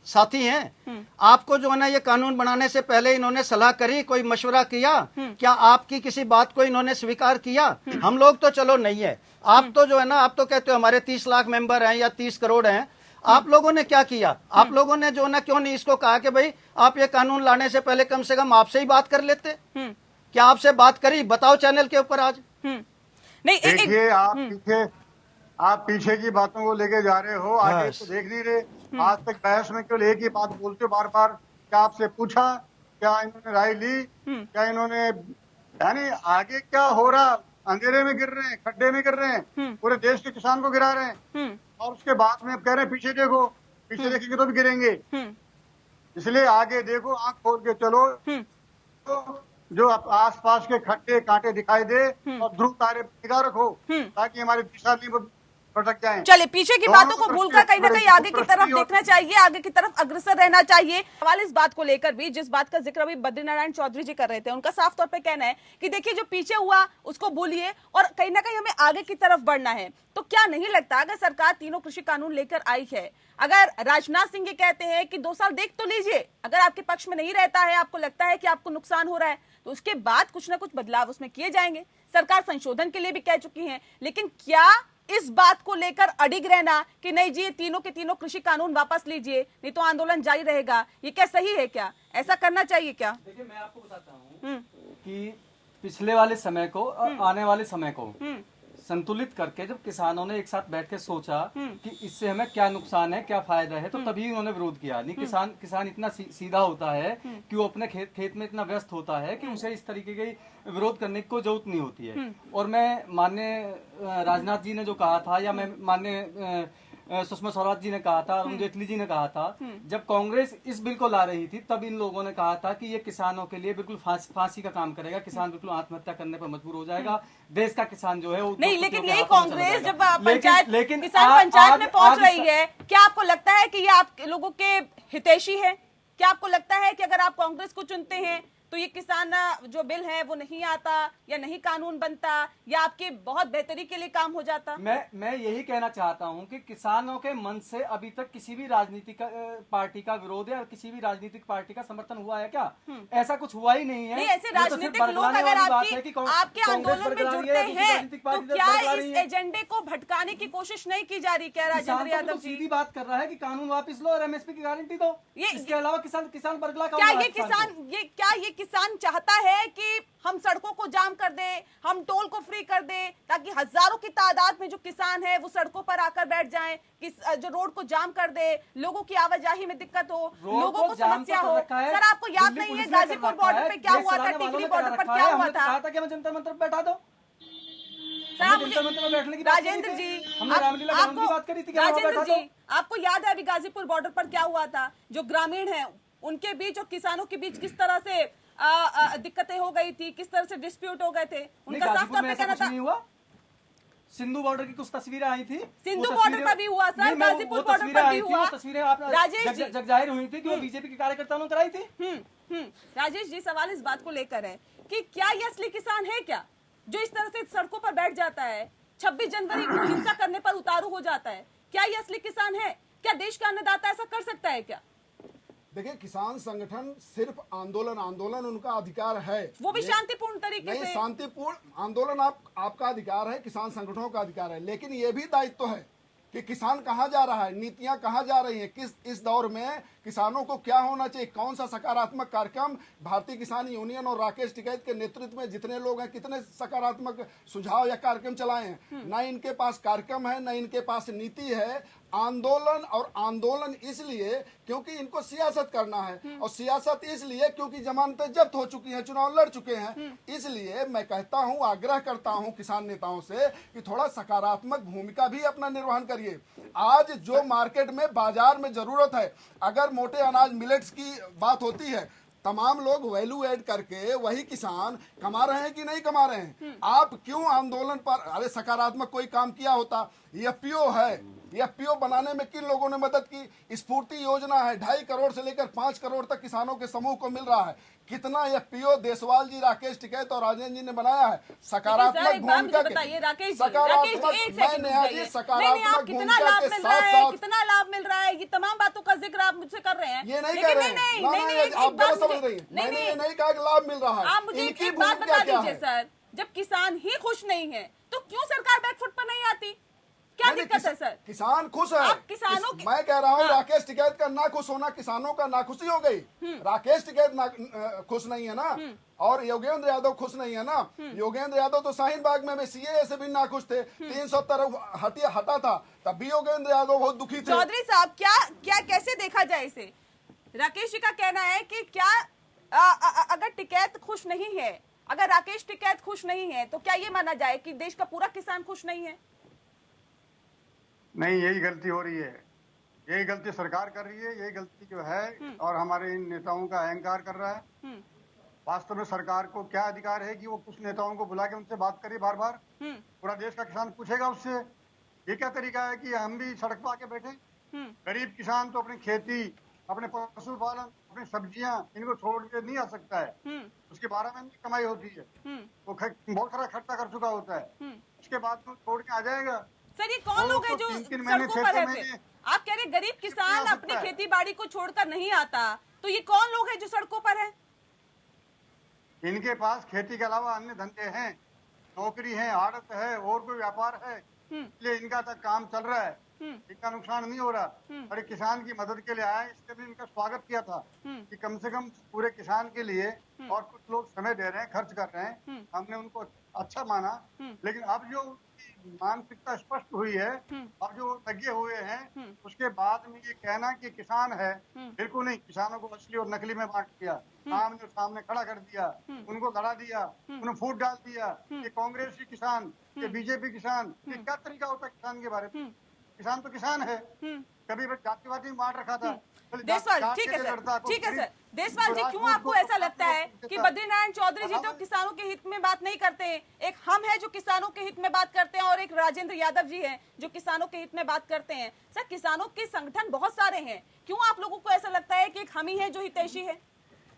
Speaker 3: साथी हैं। आपको जो है ना ये कानून बनाने से पहले इन्होंने सलाह करी, कोई मशवरा किया क्या? आपकी किसी बात को इन्होंने स्वीकार किया? हम लोग तो चलो नहीं है, आप तो जो है ना आप तो कहते हो हमारे 30 लाख मेंबर हैं या 30 करोड़ हैं। आप लोगों ने क्या किया? आप लोगों ने जो ना क्यों नहीं इसको कहा कि भाई आप ये कानून लाने से पहले कम से कम आपसे ही बात कर लेते? क्या आपसे बात करी? बताओ चैनल के ऊपर आज।
Speaker 1: नहीं
Speaker 6: देखिए, आप पीछे की बातों को लेके जा रहे हो, आगे तो देख नहीं रहे। आज तक बहस में केवल एक ही बात बोलते हो बार बार। क्या आपसे पूछा? क्या इन्होंने राय ली? क्या इन्होंने, यानी आगे क्या हो रहा? अंधेरे में गिर रहे हैं, खड्डे में गिर रहे हैं, पूरे देश के किसान को गिरा रहे हैं। और उसके बाद में कह रहे हैं पीछे देखो, पीछे देखेंगे तो भी गिरेंगे। इसलिए आगे देखो, आंख खोल के चलो। तो जो आसपास के खड्डे कांटे दिखाई दे और ध्रुव तारे निगाह रखो, ताकि हमारे दिशा नहीं भटक जाएं।
Speaker 1: चलिए, पीछे की बातों को भूलकर कहीं ना कहीं आगे की तरफ देखना चाहिए, आगे की तरफ अग्रसर रहना चाहिए। सवाल इस बात को लेकर भी, जिस बात का जिक्र अभी बद्रीनारायण चौधरी जी कर रहे थे, उनका साफ तौर पे कहना है कि देखिए जो पीछे हुआ उसको भूलिए और कहीं ना कहीं हमें आगे की तरफ बढ़ना है। तो क्या नहीं लगता अगर सरकार तीनों कृषि कानून लेकर आई है, अगर राजनाथ सिंह ये कहते हैं कि 2 साल देख तो लीजिए, अगर आपके पक्ष में नहीं रहता है, आपको लगता है कि आपको नुकसान हो रहा है, तो उसके बाद कुछ ना कुछ बदलाव उसमें किए जाएंगे। सरकार संशोधन के लिए भी कह चुकी है, लेकिन क्या इस बात को लेकर अडिग रहना कि नहीं जी ये तीनों के तीनों कृषि कानून वापस लीजिए, नहीं तो आंदोलन जारी रहेगा, ये क्या सही है? क्या ऐसा करना चाहिए क्या?
Speaker 4: देखिए, मैं आपको बताता हूँ कि पिछले वाले समय को और आने वाले समय को संतुलित करके जब किसानों ने एक साथ बैठ के सोचा कि इससे हमें क्या नुकसान है क्या फायदा है, तो तभी उन्होंने विरोध किया। नहीं किसान इतना सीधा होता है कि वो अपने खेत में इतना व्यस्त होता है कि उसे इस तरीके के विरोध करने की कोई जरूरत नहीं होती है। और मैं माननीय राजनाथ जी ने जो कहा था, या मैं माननीय सुषमा स्वराज जी ने कहा था, अरुण जेटली जी ने कहा था, जब कांग्रेस इस बिल को ला रही थी तब इन लोगों ने कहा था कि ये किसानों के लिए बिल्कुल फांसी का काम करेगा, किसान बिल्कुल आत्महत्या करने पर मजबूर हो जाएगा, देश का किसान जो है वो
Speaker 1: नहीं, लेकिन यही
Speaker 4: हाथों में चला
Speaker 1: कांग्रेस
Speaker 4: जाएगा।
Speaker 1: जब पंचायत
Speaker 4: लेकिन
Speaker 1: किसान
Speaker 4: आज-
Speaker 1: पंचायत में
Speaker 4: आज-
Speaker 1: पहुंच
Speaker 4: आज
Speaker 1: रही है, क्या आपको लगता है कि ये आप लोगों के हितैषी है? क्या आपको लगता है कि अगर आप कांग्रेस को चुनते हैं तो ये किसान जो बिल है वो नहीं आता या नहीं कानून बनता, या आपके बहुत बेहतरी के लिए काम हो जाता?
Speaker 4: मैं यही कहना चाहता हूं कि किसानों के मन से अभी तक किसी भी राजनीतिक पार्टी का विरोध या किसी भी राजनीतिक पार्टी का समर्थन हुआ है क्या? ऐसा कुछ हुआ ही नहीं है।
Speaker 1: नहीं, ऐसे
Speaker 4: ये तो सिर्फ
Speaker 1: राजनीतिक लोग
Speaker 4: बरगलाने
Speaker 1: अगर
Speaker 4: वाली बात है कि
Speaker 1: आपके
Speaker 4: कांग्रेस
Speaker 1: आंदोलन में
Speaker 4: बरगला रही
Speaker 1: जुड़ते
Speaker 4: है, दूसरी
Speaker 1: हैं
Speaker 4: राजनीतिक
Speaker 1: तो
Speaker 4: पार्टी
Speaker 1: क्या
Speaker 4: बरगला
Speaker 1: इस
Speaker 4: रही है।
Speaker 1: एजेंडे को भटकाने की कोशिश नहीं की जा रही? क्या
Speaker 4: किसान
Speaker 1: राजेंद्र
Speaker 4: तो
Speaker 1: यादव
Speaker 4: बिल्कुल
Speaker 1: जी?
Speaker 4: सीधी बात कर रहा है कि कानून वापस लो और एमएसपी की गारंटी दो। इसके अलावा किसान बरगला का
Speaker 1: क्या ये किसान चाहता है कि हम सड़कों को जाम कर दें, हम टोल को फ्री कर दें, ताकि हजारों की तादाद में जो किसान है वो सड़कों पर आकर बैठ जाएं, कि जो रोड को जाम कर दे, लोगों की आवाजाही में दिक्कत हो, लोगों को समस्या हो? सर, आपको याद नहीं है गाजीपुर बॉर्डर पे क्या हुआ था, टिकरी बॉर्डर पर क्या हुआ था?
Speaker 4: कहा था कि हमें जनता मंत्र पे बैठा दो।
Speaker 1: सर,
Speaker 4: हमने जनता मंत्र में बैठने की बात करी
Speaker 1: राजेंद्र
Speaker 4: थी।
Speaker 1: जी,
Speaker 4: हमने रामलीला ग्राउंड की बात करी थी कि वहाँ
Speaker 1: राजेंद्र
Speaker 4: बैठा
Speaker 1: जी,
Speaker 4: दो।
Speaker 1: आपको याद है अभी गाजीपुर बॉर्डर पर क्या हुआ था? जो ग्रामीण है उनके बीच और किसानों के बीच किस तरह से दिक्कतें हो गई थी, किस तरह से डिस्प्यूट हो गए थे, उनका साफ
Speaker 4: गाजीपुर
Speaker 1: तौर
Speaker 4: में
Speaker 1: पे
Speaker 4: ऐसा
Speaker 1: कहना
Speaker 4: कुछ
Speaker 1: था।
Speaker 4: नहीं हुआ। सिंधु बॉर्डर की कुछ तस्वीरें आई थी,
Speaker 1: सिंधु बॉर्डर पर भी हुआ सर, गाजीपुर बॉर्डर पर भी हुआ।
Speaker 4: तस्वीरें आप
Speaker 1: राजेश जी,
Speaker 4: जग जाहिर हुई थी कि वो बीजेपी के कार्यकर्ताओं ने कराई थी।
Speaker 1: राजेश जी, सवाल इस बात को लेकर है कि क्या ये असली किसान है क्या, जो इस तरह से सड़कों पर बैठ जाता है, 26 जनवरी को हिंसा करने पर उतारू हो जाता है? क्या ये असली किसान है? क्या देश का अन्नदाता ऐसा कर सकता है क्या?
Speaker 5: देखिए, किसान संगठन सिर्फ आंदोलन उनका अधिकार है,
Speaker 1: वो भी शांतिपूर्ण तरीके
Speaker 5: नहीं,
Speaker 1: से।
Speaker 5: शांतिपूर्ण आंदोलन आपका अधिकार है, किसान संगठनों का अधिकार है, लेकिन ये भी दायित्व है कि किसान कहाँ जा रहा है, नीतियां कहाँ जा रही हैं, किस इस दौर में किसानों को क्या होना चाहिए, कौन सा सकारात्मक कार्यक्रम भारतीय किसान यूनियन और राकेश टिकैत के नेतृत्व में जितने लोग हैं, कितने सकारात्मक सुझाव या कार्यक्रम चलाए हैं। न इनके पास कार्यक्रम है, न इनके पास नीति है। आंदोलन इसलिए क्योंकि इनको सियासत करना है, और सियासत इसलिए क्योंकि जमानतें जब्त हो चुकी हैं, चुनाव लड़ चुके हैं। इसलिए मैं कहता हूं, आग्रह करता हूं किसान नेताओं से कि थोड़ा सकारात्मक भूमिका भी अपना निर्वहन करिए। आज जो मार्केट में, बाजार में जरूरत है, अगर मोटे अनाज मिलेट्स की बात होती है, तमाम लोग वैल्यू ऐड करके वही किसान कमा रहे हैं कि नहीं कमा रहे हैं? आप क्यों आंदोलन पर, अरे सकारात्मक कोई काम किया होता। एफपीओ है, एफपीओ बनाने में किन लोगों ने मदद की? स्फूर्ति योजना है, 2.5 करोड़ से लेकर 5 करोड़ तक किसानों के समूह को मिल रहा है। कितना एफपीओ देसवाल जी, राकेश टिकैत और राजेंद्र जी ने बनाया है सकारात्मक भूमिका के, सकारात्मक भूमिका के साथ साथ।
Speaker 1: कितना लाभ मिल रहा है, ये तमाम बातों का जिक्र आप मुझसे कर रहे हैं।
Speaker 5: ये नहीं कर रहे हैं, आप गलत समझ रही हैं। मैंने ये नहीं कहा कि लाभ मिल रहा है।
Speaker 1: आप मुझे
Speaker 5: इनकी
Speaker 1: एक बात
Speaker 5: भूमिका
Speaker 1: बता
Speaker 5: क्या
Speaker 1: दीजिए
Speaker 5: है?
Speaker 1: सर, जब किसान ही खुश नहीं है तो क्यों सरकार बैकफुट पर नहीं आती? क्या
Speaker 5: नहीं,
Speaker 1: दिक्कत है सर?
Speaker 5: किसान खुश है।
Speaker 1: आप किसानों की-
Speaker 5: मैं कह रहा हूँ,
Speaker 1: हाँ।
Speaker 5: राकेश टिकैत का ना खुश होना किसानों का नाखुशी हो गई। राकेश टिकैत खुश नहीं है ना, और योगेंद्र यादव खुश नहीं है ना। योगेंद्र यादव तो शाहीन बाग में सीएए से भी नाखुश थे, 370 हटा था, तब भी योगेंद्र यादव बहुत दुखी थे।
Speaker 1: चौधरी साहब, क्या कैसे देखा जाए इसे? राकेश जी का कहना है कि क्या अगर टिकैत खुश नहीं है, अगर राकेश टिकैत खुश नहीं है, तो क्या ये माना जाए कि देश का पूरा किसान खुश नहीं है?
Speaker 6: नहीं, यही गलती हो रही है, यही गलती सरकार कर रही है, यही गलती जो है और हमारे इन नेताओं का अहंकार कर रहा है। वास्तव में सरकार को क्या अधिकार है कि वो कुछ नेताओं को बुला के उनसे बात करे बार बार? पूरा देश का किसान पूछेगा उससे। ये क्या तरीका है कि हम भी सड़क पर आके बैठे? गरीब किसान तो अपनी खेती, अपने पशुपालन, अपनी सब्जियां, इनको छोड़ के नहीं आ सकता है। उसके 12 महीने की कमाई होती है, वो बहुत सारा खर्चा कर चुका होता है, उसके बाद वो छोड़ के आ जाएगा।
Speaker 1: सर, ये कौन लोग हैं जो सड़कों पर रहते? आप कह रहे गरीब किसान अपनी खेती बाड़ी को छोड़कर नहीं आता, तो ये कौन लोग हैं जो सड़कों पर है?
Speaker 6: इनके पास खेती के अलावा अन्य धंधे हैं, नौकरी है, आड़त है, और कोई व्यापार है, इसलिए इनका तक काम चल रहा है। इनका नुकसान नहीं हो रहा और ये किसान की मदद के लिए आया है। इसलिए भी इनका स्वागत किया था कि कम से कम पूरे किसान के लिए, और कुछ लोग समय दे रहे हैं, खर्च कर रहे हैं, हमने उनको अच्छा माना। लेकिन अब जो उनकी मानसिकता स्पष्ट हुई है, अब जो लगे हुए हैं, उसके बाद में ये कहना कि किसान है, बिल्कुल नहीं। किसानों को असली और नकली में बांट दिया, आमने सामने खड़ा कर दिया, उनको लड़ा दिया, उन्हें फूट डाल दिया। ये कांग्रेसी किसान, ये बीजेपी किसान, ये क्या तरीका होता है किसान के बारे में? किसान तो किसान है। कभी जातिवादी मार रखा था।
Speaker 1: देसवाल, ठीक है सर, ठीक है सर। देसवाल जी, क्यों आपको ऐसा लगता है कि बद्रीनारायण चौधरी जी तो किसानों के हित में बात नहीं करते हैं? एक हम है जो किसानों के हित में बात करते हैं और एक राजेंद्र यादव जी हैं जो किसानों के हित में बात करते हैं। सर, किसानों के संगठन बहुत सारे हैं, क्यों आप लोगों को ऐसा लगता है कि एक हम ही है जो हितैषी है?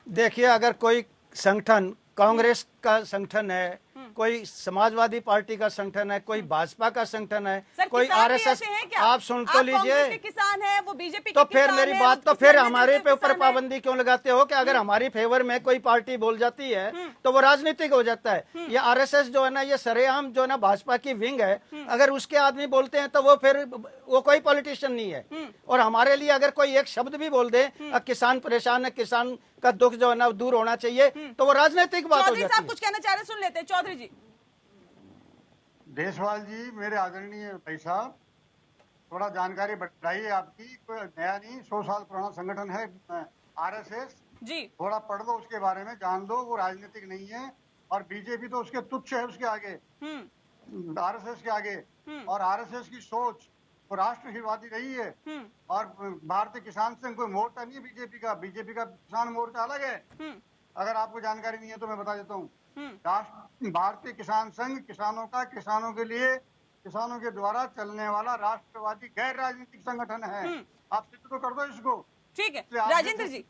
Speaker 3: देखिए, अगर कोई संगठन कांग्रेस का संगठन है, कोई समाजवादी पार्टी का संगठन है, कोई भाजपा का संगठन है,
Speaker 1: सर,
Speaker 3: कोई
Speaker 1: किसान भी
Speaker 3: आरएसएस,
Speaker 1: ऐसे हैं क्या?
Speaker 3: आप सुन तो
Speaker 1: आप कांग्रेस
Speaker 3: लीजिए।
Speaker 1: के किसान है, वो बीजेपी
Speaker 3: तो
Speaker 1: के
Speaker 3: फिर
Speaker 1: किसान
Speaker 3: मेरी
Speaker 1: है,
Speaker 3: बात,
Speaker 1: वो
Speaker 3: तो फिर
Speaker 1: किसान
Speaker 3: हमारे
Speaker 1: नेतृत्व
Speaker 3: पे ऊपर
Speaker 1: किसान है।
Speaker 3: पाबंदी क्यों लगाते हो कि अगर हमारी फेवर में कोई पार्टी बोल जाती है तो वो राजनीतिक हो जाता है? ये आरएसएस जो है ना, ये सरेआम जो है ना भाजपा की विंग है। अगर उसके आदमी बोलते हैं तो वो फिर वो कोई पॉलिटिशियन नहीं है। और हमारे लिए अगर कोई एक शब्द भी बोल दे, किसान परेशान है, किसान का दुख जो है ना दूर होना चाहिए, तो वो राजनीतिक बात हो
Speaker 1: चौधरी
Speaker 3: जाती
Speaker 1: साहब
Speaker 3: है।
Speaker 1: कुछ कहना चाह रहे, सुन लेते हैं। चौधरी जी।
Speaker 6: देसवाल जी, मेरे आदरणीय भाई साहब, थोड़ा जानकारी बढ़ाइए आपकी। कोई नया नहीं, 100 साल पुराना संगठन है आरएसएस।
Speaker 1: जी,
Speaker 6: थोड़ा पढ़ लो उसके बारे में, जान दो। वो राजनीतिक नहीं है और बीजेपी तो उसके तुच्छ है, उसके आगे, आरएसएस के आगे। और आरएसएस की सोच वो राष्ट्रहितवादी रही है। और भारतीय किसान संघ कोई मोर्चा नहीं है बीजेपी का। बीजेपी का किसान मोर्चा अलग है। अगर आपको जानकारी नहीं है तो मैं बता देता हूँ। भारतीय किसान संघ किसानों का, किसानों के लिए, किसानों के द्वारा चलने वाला राष्ट्रवादी गैर राजनीतिक संगठन है। आप सिद्ध तो कर दो इसको।
Speaker 1: ठीक है।
Speaker 6: इसलिए आप
Speaker 1: राजेंद्र जी,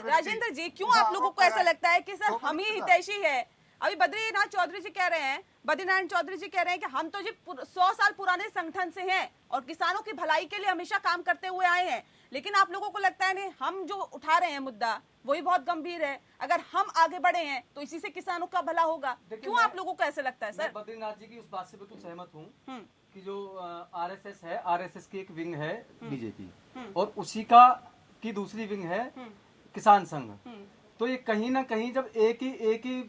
Speaker 1: राजेंद्र जी, क्यों आप लोगों को ऐसा लगता है कि सर हम ही हितैषी है? अभी बद्रीनाथ चौधरी जी कह रहे हैं, बद्रीनारायण चौधरी जी कह रहे हैं कि हम तो जी 100 साल पुराने संगठन से हैं और किसानों की भलाई के लिए हमेशा काम करते हुए आए हैं। लेकिन आप लोगों को लगता है नहीं, हम जो उठा रहे हैं मुद्दा वही बहुत गंभीर है, अगर हम आगे बढ़े हैं तो इसी से किसानों का भला होगा। क्यों आप लोगों को ऐसा लगता है सर?
Speaker 4: मैं बद्रीनाथ जी की उस बात से बिल्कुल सहमत हूँ कि जो आरएसएस है, आरएसएस की एक विंग है बीजेपी, और उसी का की दूसरी विंग है किसान संघ। तो ये कहीं ना कहीं जब एक ही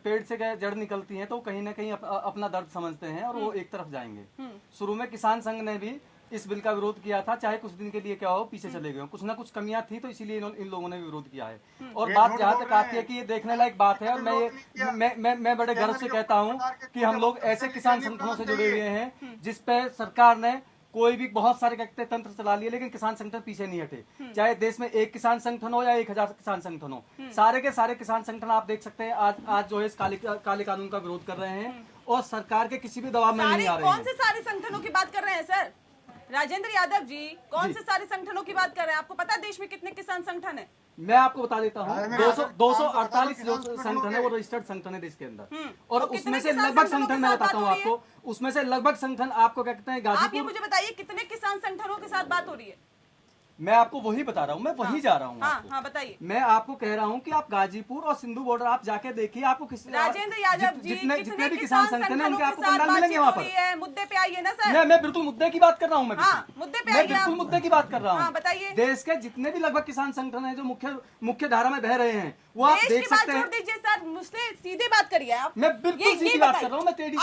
Speaker 4: पेड़ से जड़ निकलती है तो कहीं ना कहीं अपना दर्द समझते हैं और वो एक तरफ जाएंगे। शुरू में किसान संघ ने भी इस बिल का विरोध किया था, चाहे कुछ दिन के लिए क्या हो, पीछे चले गए, कुछ ना कुछ कमियां थी, तो इसीलिए इन लोगों ने भी विरोध किया है। और बात जहाँ तक आती है कि ये देखने लायक बात है, और मैं बड़े गर्व से कहता हूँ कि हम लोग ऐसे किसान संगठनों से जुड़े हुए हैं जिस पे सरकार ने कोई भी बहुत सारे कहते तंत्र चला लिए, लेकिन किसान संगठन पीछे नहीं हटे। चाहे देश में एक किसान संगठन हो या 1000 किसान संगठन हो, सारे के सारे किसान संगठन आप देख सकते हैं आज जो है इस काले कानून का विरोध कर रहे हैं और सरकार के किसी भी दबाव में नहीं आ रहे हैं।
Speaker 1: कौन से सारे संगठनों की बात कर रहे हैं सर? राजेंद्र यादव जी, कौन से सारे संगठनों की बात कर रहे हैं? आपको पता है देश में कितने किसान संगठन है?
Speaker 4: मैं आपको बता देता हूँ, 248 जो संगठन है वो रजिस्टर्ड संगठन है देश के अंदर, और उसमें से लगभग संगठन, मैं बताता हूँ आपको, उसमें से लगभग संगठन आपको क्या कहते हैं,
Speaker 1: आप ये
Speaker 4: गाजीपुर।
Speaker 1: मुझे बताइए कितने किसान संगठनों के साथ बात हो रही है?
Speaker 4: मैं आपको वही बता रहा हूँ, मैं वही जा रहा हूँ।
Speaker 1: हाँ, बताइए।
Speaker 4: मैं आपको कह रहा हूँ कि आप गाजीपुर और सिंधु बॉर्डर आप जाके देखिए, आपको
Speaker 1: राजेंद्र यादव जी,
Speaker 4: जितने भी किसान संगठन है उनके आपको पंडाल मिलेंगे वहाँ पर।
Speaker 1: मुद्दे पे आइए ना सर।
Speaker 4: मैं बिल्कुल मुद्दे की बात कर रहा हूँ।
Speaker 1: मुद्दे पे
Speaker 4: मैं
Speaker 1: आइए
Speaker 4: बिल्कुल
Speaker 1: आप।
Speaker 4: मुद्दे की बात कर रहा हूँ।
Speaker 1: बताइए।
Speaker 4: देश के जितने भी लगभग किसान संगठन है जो मुख्य धारा में बह रहे हैं, वो आप देख सकते हैं।
Speaker 1: छोड़ दीजिए सर, मुझसे सीधे बात करिए आप।
Speaker 4: मैं बिल्कुल सीधी बात कर रहा हूँ। मैं टेढ़ी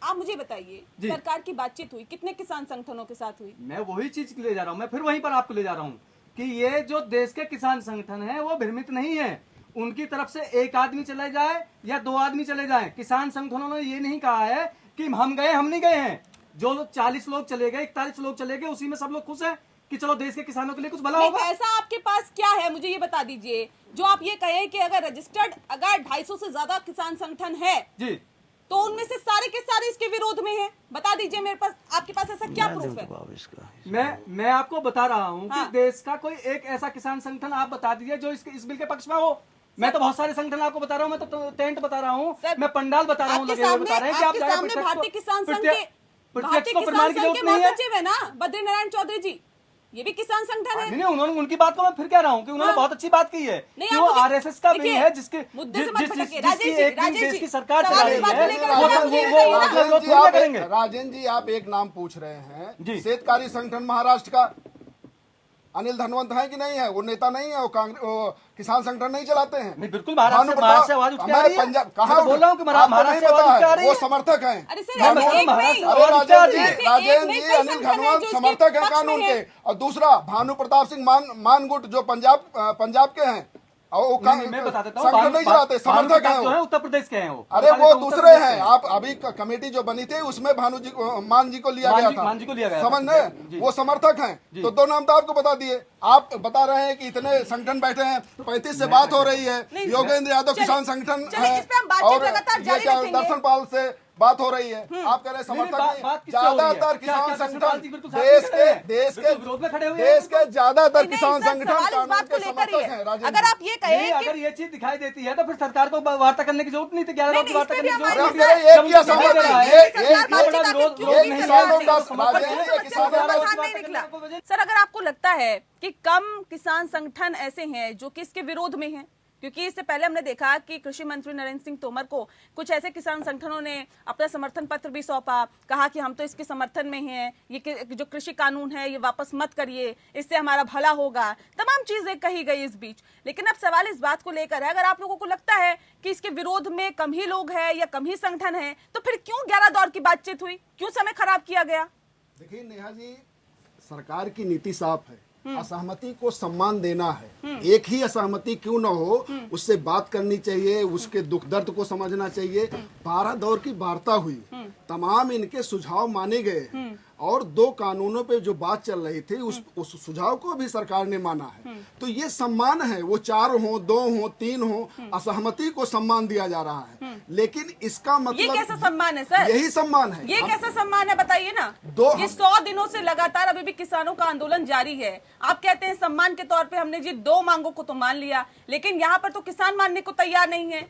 Speaker 1: आप मुझे बताइए, सरकार की बातचीत हुई, कितने किसान संगठनों के साथ हुई?
Speaker 4: मैं वही चीज ले जा रहा हूँ, मैं फिर वहीं पर आपको ले जा रहा हूँ कि ये जो देश के किसान संगठन है वो भ्रमित नहीं है। उनकी तरफ से एक आदमी चले जाए या 2 आदमी चले जाए, किसान संगठनों ने ये नहीं कहा है कि हम गए, हम नहीं गए हैं। जो लोग 40 लोग चले गए, 41 लोग चले गए, उसी में सब लोग खुश हैं कि चलो देश के किसानों के लिए कुछ भला होगा।
Speaker 1: ऐसा आपके पास क्या है, मुझे ये बता दीजिए, जो आप ये कहे कि अगर रजिस्टर्ड, अगर 250 से ज्यादा किसान संगठन है जी, तो उनमें से सारे के सारे इसके विरोध में हैं। बता दीजिए मेरे पास, आपके पास ऐसा क्या प्रूफ है?
Speaker 4: मैं आपको बता रहा हूँ कि देश का कोई एक ऐसा किसान संगठन आप बता दीजिए जो इस बिल के पक्ष में हो। मैं तो बहुत सारे संगठन आपको बता रहा हूँ, मैं तो टेंट बता रहा हूँ, मैं पंडाल बता रहा हूँ,
Speaker 1: भारतीय किसान संघ के
Speaker 4: प्रत्यक्ष को प्रमाण की जरूरत नहीं है।
Speaker 1: महासचिव है ना बद्रीनारायण चौधरी जी, ये भी किसान संगठन है।
Speaker 4: नहीं, उन्होंने, उनकी बात को मैं फिर कह रहा हूँ कि उन्होंने बहुत अच्छी बात की है
Speaker 1: नहीं,
Speaker 4: कि
Speaker 1: आप
Speaker 4: वो
Speaker 1: मुझे-
Speaker 4: आरएसएस का
Speaker 1: देखिए,
Speaker 4: विंग है जिसके
Speaker 1: मुद्दे से मत
Speaker 4: जिसकी
Speaker 1: भटकिए। राजेश
Speaker 4: एक
Speaker 1: जी,
Speaker 4: विंग
Speaker 1: राजेश
Speaker 4: देश
Speaker 1: जी,
Speaker 4: की सरकार
Speaker 1: सवाल
Speaker 4: चला रही
Speaker 1: इस बात को
Speaker 4: है,
Speaker 1: लेकर
Speaker 4: वो
Speaker 1: आप
Speaker 4: सब-
Speaker 1: मुझे
Speaker 4: वो
Speaker 1: बताइए ना।
Speaker 4: अपना विरोध थोड़ी ना करेंगे।
Speaker 5: राजेंद्र जी, आप एक नाम पूछ रहे हैं
Speaker 4: जी।
Speaker 5: शेतकारी संगठन महाराष्ट्र का अनिल धनवंत है कि नहीं है? वो नेता नहीं है, वो किसान संगठन नहीं चलाते हैं।
Speaker 4: नहीं, बिल्कुल महाराष्ट्र से आवाज उठ के आ रही है।
Speaker 5: पंजाब कहाँ
Speaker 4: मैं तो बोल रहा हूँ कि महाराष्ट्र से आवाज उठ के आ रही
Speaker 5: वो
Speaker 4: है।
Speaker 5: समर्थक हैं।
Speaker 1: अरे सर,
Speaker 4: मैं
Speaker 1: एक
Speaker 4: बोल रहा हूँ
Speaker 1: नहीं,
Speaker 4: महाराष्ट्र
Speaker 5: अरे
Speaker 4: आवाज उठ के आ रही है।
Speaker 5: राजेंद्र जी
Speaker 1: कई
Speaker 5: अनिल
Speaker 1: संगठन हैं
Speaker 5: धनवंत
Speaker 1: जो इसके
Speaker 5: समर्थक हैं
Speaker 1: पक्ष में
Speaker 5: कानून
Speaker 1: हैं।
Speaker 5: के। और दूसरा भानु प्रताप सिंह मानगुट जो पंजाब के हैं, और वो
Speaker 4: नहीं, मैं बता देता हूँ,
Speaker 5: संगठन नहीं चलाते, समर्थक हैं
Speaker 4: जो
Speaker 5: वो।
Speaker 4: है उत्तर प्रदेश के हैं वो।
Speaker 5: अरे वो
Speaker 4: उत्तर
Speaker 5: दूसरे
Speaker 4: प्रदेश के
Speaker 5: हैं। आप अभी कमेटी जो बनी थी उसमें मान जी को लिया गया था।
Speaker 4: मान जी को लिया गया था।
Speaker 5: समझ रहे? वो समर्थक हैं। तो दो नाम तो आपको बता दिए। आप बता रहे हैं कि इतने संगठन बैठे हैं, 35 से बात हो रही है। योगेंद्र यादव
Speaker 1: चलिए,
Speaker 5: किसान संगठन
Speaker 1: चलिए,
Speaker 5: है,
Speaker 1: इस पे हम बातचीत
Speaker 5: और
Speaker 1: लगातार
Speaker 5: ये
Speaker 1: जारी
Speaker 5: क्या
Speaker 1: रखेंगे।
Speaker 5: दर्शन पाल से बात हो रही है। आप कह रहे हैं समर्थक
Speaker 4: बात
Speaker 5: नहीं।
Speaker 4: किससे हो रही है?
Speaker 5: ज्यादातर
Speaker 4: क्या-
Speaker 5: किसान
Speaker 4: क्या
Speaker 5: संगठन
Speaker 4: दर्शन पाल जी बिल्कुल साथ
Speaker 5: देश
Speaker 4: में खड़े
Speaker 5: के
Speaker 4: हैं? बिल्कुल विरोध में खड़े हुए हैं।
Speaker 5: देश के ज्यादातर
Speaker 1: नहीं,
Speaker 5: किसान
Speaker 1: सर,
Speaker 5: संगठन
Speaker 1: सवाल इस
Speaker 5: कानून
Speaker 1: बात को
Speaker 5: के
Speaker 1: लेकर ही
Speaker 5: समर्थक
Speaker 1: है।
Speaker 5: हैं। राजेंद्र
Speaker 1: अगर
Speaker 5: जी।
Speaker 1: आप ये कहें
Speaker 4: नहीं,
Speaker 1: कि
Speaker 4: अगर ये चीज दिखाई देती है तो फिर सरकार को वार्ता करने की जरूरत नहीं थी। 11
Speaker 1: नहीं,
Speaker 4: लोग की वार्ता
Speaker 1: इस पे
Speaker 4: करने की
Speaker 1: भी
Speaker 4: जरूरत
Speaker 1: हमारी
Speaker 4: नहीं
Speaker 5: अरे
Speaker 4: थी।
Speaker 5: ये
Speaker 4: जब
Speaker 5: किया
Speaker 4: उनको
Speaker 5: समझ
Speaker 4: दिखाई दे रहा है,
Speaker 5: ये
Speaker 1: सरकार
Speaker 4: बड़ा
Speaker 1: बातचीत
Speaker 4: विरोध
Speaker 1: आखिर क्यों
Speaker 4: लोग
Speaker 1: नहीं
Speaker 4: नहीं
Speaker 1: कर
Speaker 4: समझ
Speaker 1: रहे
Speaker 4: रहे
Speaker 1: हैं?
Speaker 4: हैं। समर्थक
Speaker 5: राजेंद्र
Speaker 4: हैं,
Speaker 5: जी, ये किसानों
Speaker 4: ग्यारह
Speaker 5: का
Speaker 4: लोग की
Speaker 1: नहीं
Speaker 4: वार्ता
Speaker 1: निकला।
Speaker 4: करने को वजह-
Speaker 1: सर, अगर आपको लगता है कि कम किसान संगठन ऐसे हैं जो कि इसके विरोध में हैं, क्योंकि इससे पहले हमने देखा कि कृषि मंत्री नरेंद्र सिंह तोमर को कुछ ऐसे किसान संगठनों ने अपना समर्थन पत्र भी सौंपा, कहा कि हम तो इसके समर्थन में हैं, ये जो कृषि कानून है ये वापस मत करिए, इससे हमारा भला होगा, तमाम चीजें कही गई इस बीच। लेकिन अब सवाल इस बात को लेकर है, अगर आप लोगों को लगता है कि इसके विरोध में कम ही लोग हैं या कम ही संगठन है, तो फिर क्यों 11 दौर की बातचीत हुई, क्यों समय खराब किया गया?
Speaker 5: देखिए नेहा जी, सरकार की नीति साफ है। असहमति को सम्मान देना है। एक ही असहमति क्यों न हो, उससे बात करनी चाहिए, उसके दुख दर्द को समझना चाहिए। 12 दौर की वार्ता हुई, तमाम इनके सुझाव माने गए और 2 कानूनों पे जो बात चल रही थी उस सुझाव को भी सरकार ने माना है। तो ये सम्मान है, वो 4 हो, 2 हो, 3 हो, असहमति को सम्मान दिया जा रहा है। लेकिन इसका
Speaker 1: ये
Speaker 5: मतलब
Speaker 1: कैसा सम्मान है सर?
Speaker 5: यही सम्मान है।
Speaker 1: ये कैसा सम्मान है बताइए ना। ये 100 दिनों से लगातार अभी भी किसानों का आंदोलन जारी है। आप कहते हैं सम्मान के तौर पे हमने जी 2 मांगों को तो मान लिया, लेकिन यहाँ पर तो किसान मानने को तैयार नहीं है।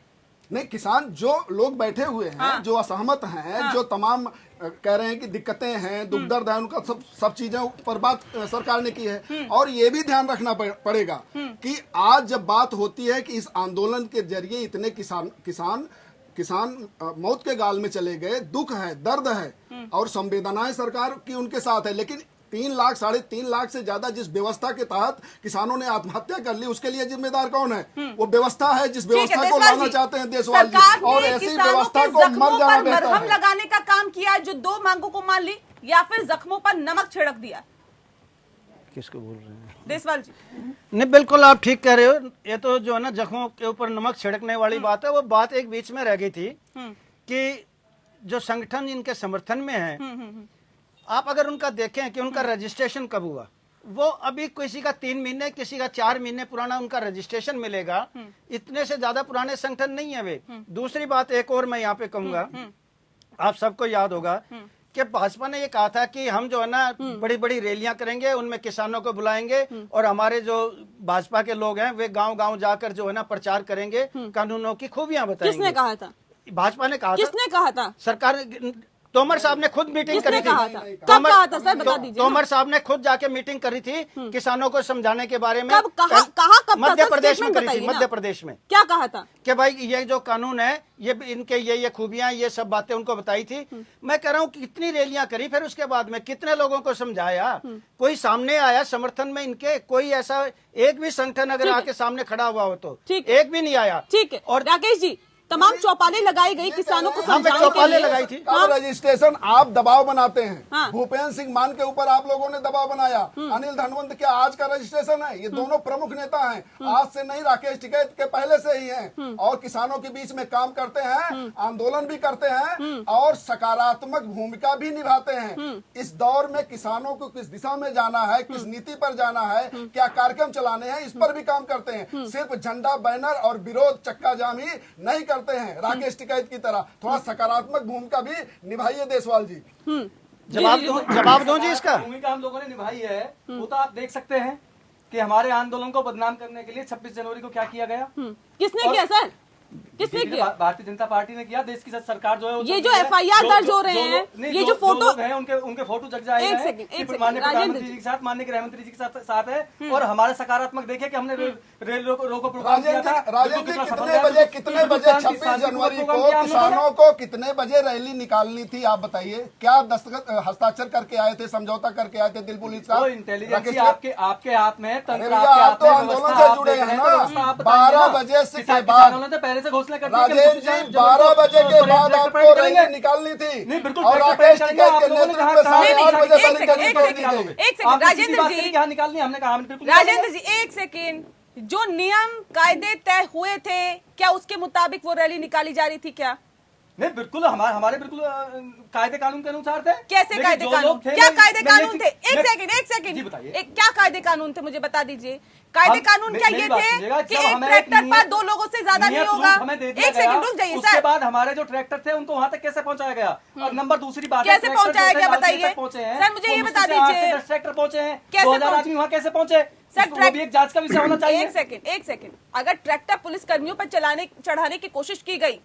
Speaker 5: नहीं, किसान जो लोग बैठे हुए हैं,
Speaker 1: हाँ।
Speaker 5: जो असहमत हैं, जो तमाम कह रहे हैं कि दिक्कतें हैं, दुख दर्द है, उनका सब चीजों पर बात सरकार ने की है। और ये भी ध्यान रखना पड़ेगा कि आज जब बात होती है कि इस आंदोलन के जरिए इतने किसान मौत के गाल में चले गए, दुख है, दर्द है और संवेदनाएं सरकार की उनके साथ है। लेकिन 3 लाख 3.5 लाख से ज्यादा जिस व्यवस्था के तहत किसानों ने आत्महत्या कर ली, उसके लिए जिम्मेदार कौन है? वो व्यवस्था है जिस व्यवस्था को लाना चाहते हैं देशवाल जी। और ऐसी व्यवस्था को मर जाना बेहतर
Speaker 1: मरहम
Speaker 5: है।
Speaker 1: लगाने का काम किया जो 2 मांगों को मान ली, या फिर जख्मों पर नमक छिड़क दिया?
Speaker 3: किसको बोल रहे हैं?
Speaker 1: देशवाल जी।
Speaker 3: नहीं, बिल्कुल आप ठीक कह रहे हो। ये तो जो है ना जख्मों के ऊपर नमक छिड़कने वाली बात है। वो बात एक बीच में रह गई थी कि जो संगठन इनके समर्थन में है, आप अगर उनका देखें कि उनका रजिस्ट्रेशन कब हुआ, वो अभी किसी का 3 महीने, किसी का 4 महीने पुराना उनका रजिस्ट्रेशन मिलेगा। इतने से ज्यादा पुराने संगठन नहीं है वे। दूसरी बात एक और मैं यहाँ पे कहूंगा, आप सबको याद होगा कि भाजपा ने ये कहा था कि हम जो है ना बड़ी बड़ी रैलियां करेंगे, उनमें किसानों को बुलाएंगे और हमारे जो भाजपा के लोग हैं वे गांव-गांव जाकर जो है ना प्रचार करेंगे, कानूनों की खूबियां बताएंगे।
Speaker 1: किसने कहा था?
Speaker 3: भाजपा ने कहा था।
Speaker 1: किसने कहा था?
Speaker 3: सरकार, तोमर साहब ने खुद मीटिंग करी
Speaker 1: किसने
Speaker 3: थी।
Speaker 1: कहा था? कब कहा था सर, बता दीजिए।
Speaker 3: तोमर साहब ने खुद जाके मीटिंग करी थी किसानों को समझाने के बारे में।
Speaker 1: कब कहा कब
Speaker 3: मध्य
Speaker 1: था?
Speaker 3: प्रदेश में
Speaker 1: स्टेटमेंट
Speaker 3: करी थी।
Speaker 1: बताइए ना।
Speaker 3: मध्य प्रदेश में
Speaker 1: क्या कहा था?
Speaker 3: कि भाई ये जो कानून है, ये इनके ये खूबियां, ये सब बातें उनको बताई थी। मैं कह रहा हूँ कितनी रैलियां करी, फिर उसके बाद में कितने लोगों को समझाया, कोई सामने आया समर्थन में इनके? कोई ऐसा एक भी संगठन अगर आके सामने खड़ा हुआ हो तो एक भी नहीं आया।
Speaker 1: ठीक है। और राकेश जी, तमाम चौपालें लगाई गई किसानों को
Speaker 3: हाँ,
Speaker 1: समझाने के
Speaker 3: चौपालें
Speaker 1: लिए।
Speaker 3: लगाई थी।
Speaker 5: कब रजिस्ट्रेशन आप दबाव बनाते हैं?
Speaker 1: हाँ।
Speaker 5: भूपेंद्र सिंह मान के ऊपर आप लोगों ने दबाव बनाया। अनिल धनवंत क्या आज का रजिस्ट्रेशन है? ये दोनों प्रमुख नेता हैं, आज से नहीं, राकेश टिकैत के पहले से ही हैं और किसानों के बीच में काम करते हैं, आंदोलन भी करते हैं और सकारात्मक भूमिका भी निभाते हैं। इस दौर में किसानों को किस दिशा में जाना है, किस नीति पर जाना है, क्या कार्यक्रम चलाने हैं, इस पर भी काम करते हैं। सिर्फ झंडा, बैनर और विरोध चक्का जाम ही नहीं करते हैं। राकेश टिकैत की तरह थोड़ा सकारात्मक भूमिका भी निभाइए देशवाल जी।
Speaker 3: जवाब दूं जी इसका?
Speaker 4: भूमिका हम लोगों ने निभाई है, वो तो आप देख सकते हैं कि हमारे आंदोलन को बदनाम करने के लिए 26 जनवरी को क्या किया गया।
Speaker 1: किसने किया सर? किसने
Speaker 4: बीजेपी ने
Speaker 1: किया?
Speaker 4: भारतीय जनता पार्टी ने किया। देश की सरकार जो है वो
Speaker 1: ये
Speaker 4: चल
Speaker 1: जो
Speaker 4: रही है।
Speaker 1: FIR दर्ज हो रहे हैं,
Speaker 4: नहीं,
Speaker 1: ये जो फोटो
Speaker 4: लोग हैं उनके फोटो जग जाए
Speaker 1: एक
Speaker 4: हैं
Speaker 1: सेकंड,
Speaker 4: कि
Speaker 1: एक सेकंड,
Speaker 4: माननीय
Speaker 1: राजेंद्र
Speaker 4: प्रधानमंत्री
Speaker 1: जी।
Speaker 4: जी के साथ, माननीय गृहमंत्री जी के साथ है। और हमारे सकारात्मक देखे कि हमने रेल रोको प्रोग्राम किया था।
Speaker 5: राजेंद्र
Speaker 4: बिल्कुल
Speaker 5: जी,
Speaker 4: कितना सफल
Speaker 5: कितने
Speaker 4: रहा।
Speaker 5: बजे
Speaker 4: बिल्कुल
Speaker 5: 26
Speaker 4: शांतिपूर्वक
Speaker 5: जनवरी
Speaker 4: प्रोग्राम
Speaker 5: को
Speaker 4: किया हम लोगों ने।
Speaker 5: किसानों को कितने बजे रैली निकालनी थी, आप बताइए। क्या दस्तखत हस्ताक्षर करके आए थे, समझौता करके आए थे दिल पुलिस का?
Speaker 4: वो इंटेलिजेंस
Speaker 5: राकेश
Speaker 4: आपके हाथ में,
Speaker 5: अरे
Speaker 4: तंत्र
Speaker 5: भैया,
Speaker 4: आपके
Speaker 5: आप
Speaker 4: हाथ
Speaker 5: तो
Speaker 4: में,
Speaker 5: आंदोलन
Speaker 4: व्यवस्था
Speaker 5: से
Speaker 4: आप
Speaker 5: जुड़े
Speaker 4: देख
Speaker 5: हैं
Speaker 4: रहे
Speaker 5: ना।
Speaker 4: तो व्यवस्था आप बताइए
Speaker 5: 12
Speaker 4: ना।
Speaker 5: बजे से के बाद
Speaker 4: किसानों ने पहले से घोषणा कर दी कि
Speaker 5: राजेंद्र जी 12 बजे के बाद आपको रैली निकालनी थी।
Speaker 4: नहीं, बिल्कुल
Speaker 5: और
Speaker 4: ट्रैक्टर
Speaker 5: राकेश
Speaker 4: परेड
Speaker 5: टिकैत के
Speaker 4: करेंगे। आप लोगों ने
Speaker 5: नेतृत्व में
Speaker 4: कहा-
Speaker 5: 8:30 बजे
Speaker 1: एक
Speaker 5: बैरिकेड
Speaker 1: सेकंड,
Speaker 5: तोड़ दी गई।
Speaker 1: एक सेकंड,
Speaker 4: आप किसी
Speaker 1: राजेंद्र
Speaker 4: बात
Speaker 1: जी।
Speaker 4: करें कि हाँ निकालनी है, हमने कहा हम बिल्कुल
Speaker 1: राजेंद्र जी एक सेकेंड, जो नियम कायदे तय हुए थे क्या उसके मुताबिक वो रैली निकाली जा रही थी क्या?
Speaker 4: नहीं, बिल्कुल हमारे बिल्कुल कायदे कानून के अनुसार थे।
Speaker 1: कैसे
Speaker 4: लेकिन
Speaker 1: कायदे
Speaker 4: जो
Speaker 1: कानून?
Speaker 4: लोग थे,
Speaker 1: क्या
Speaker 4: मैं-
Speaker 1: कायदे
Speaker 4: मैं ये
Speaker 1: कानून
Speaker 4: चीज-
Speaker 1: थे? एक
Speaker 4: मैं-
Speaker 1: सेकंड
Speaker 4: जी बताइए।
Speaker 1: क्या कायदे कानून थे मुझे बता दीजिए। कायदे कानून क्या
Speaker 4: मेरी
Speaker 1: ये
Speaker 4: बात
Speaker 1: थे
Speaker 4: सुनिएगा,
Speaker 1: कि
Speaker 4: जब
Speaker 1: एक
Speaker 4: हमें
Speaker 1: ट्रैक्टर
Speaker 4: नियत-
Speaker 1: पर 2 लोगों से ज्यादा नहीं
Speaker 4: नियत
Speaker 1: होगा?
Speaker 4: रूप हमें दे दिया
Speaker 1: एक
Speaker 4: गया।
Speaker 1: सेकंड रुक जाइए
Speaker 4: उसके
Speaker 1: सर।
Speaker 4: बाद हमारे जो ट्रैक्टर थे उनको वहां तक कैसे पहुंचाया गया? और नंबर दूसरी बात है,
Speaker 1: कैसे
Speaker 4: ट्रैक्टर
Speaker 1: पहुंचाया
Speaker 4: जो थे
Speaker 1: गया
Speaker 4: लालकिले
Speaker 1: बताइए।
Speaker 4: तक पहुंचे हैं।
Speaker 1: सर, मुझे
Speaker 4: वो
Speaker 1: ये
Speaker 4: मुश्किल
Speaker 1: बता
Speaker 4: से 8 से
Speaker 1: दीजिए।
Speaker 4: 10 ट्रैक्टर पहुंचे हैं।
Speaker 1: कैसे
Speaker 4: 2000
Speaker 1: पहुंचे?
Speaker 4: आदमी वहां कैसे पहुंचे?
Speaker 1: सर,
Speaker 4: वो भी एक जांच का विषय होना चाहिए।
Speaker 1: एक सेकंड, अगर ट्रैक्टर पुलिस कर्मियों पर चढ़ाने की कोशिश की गई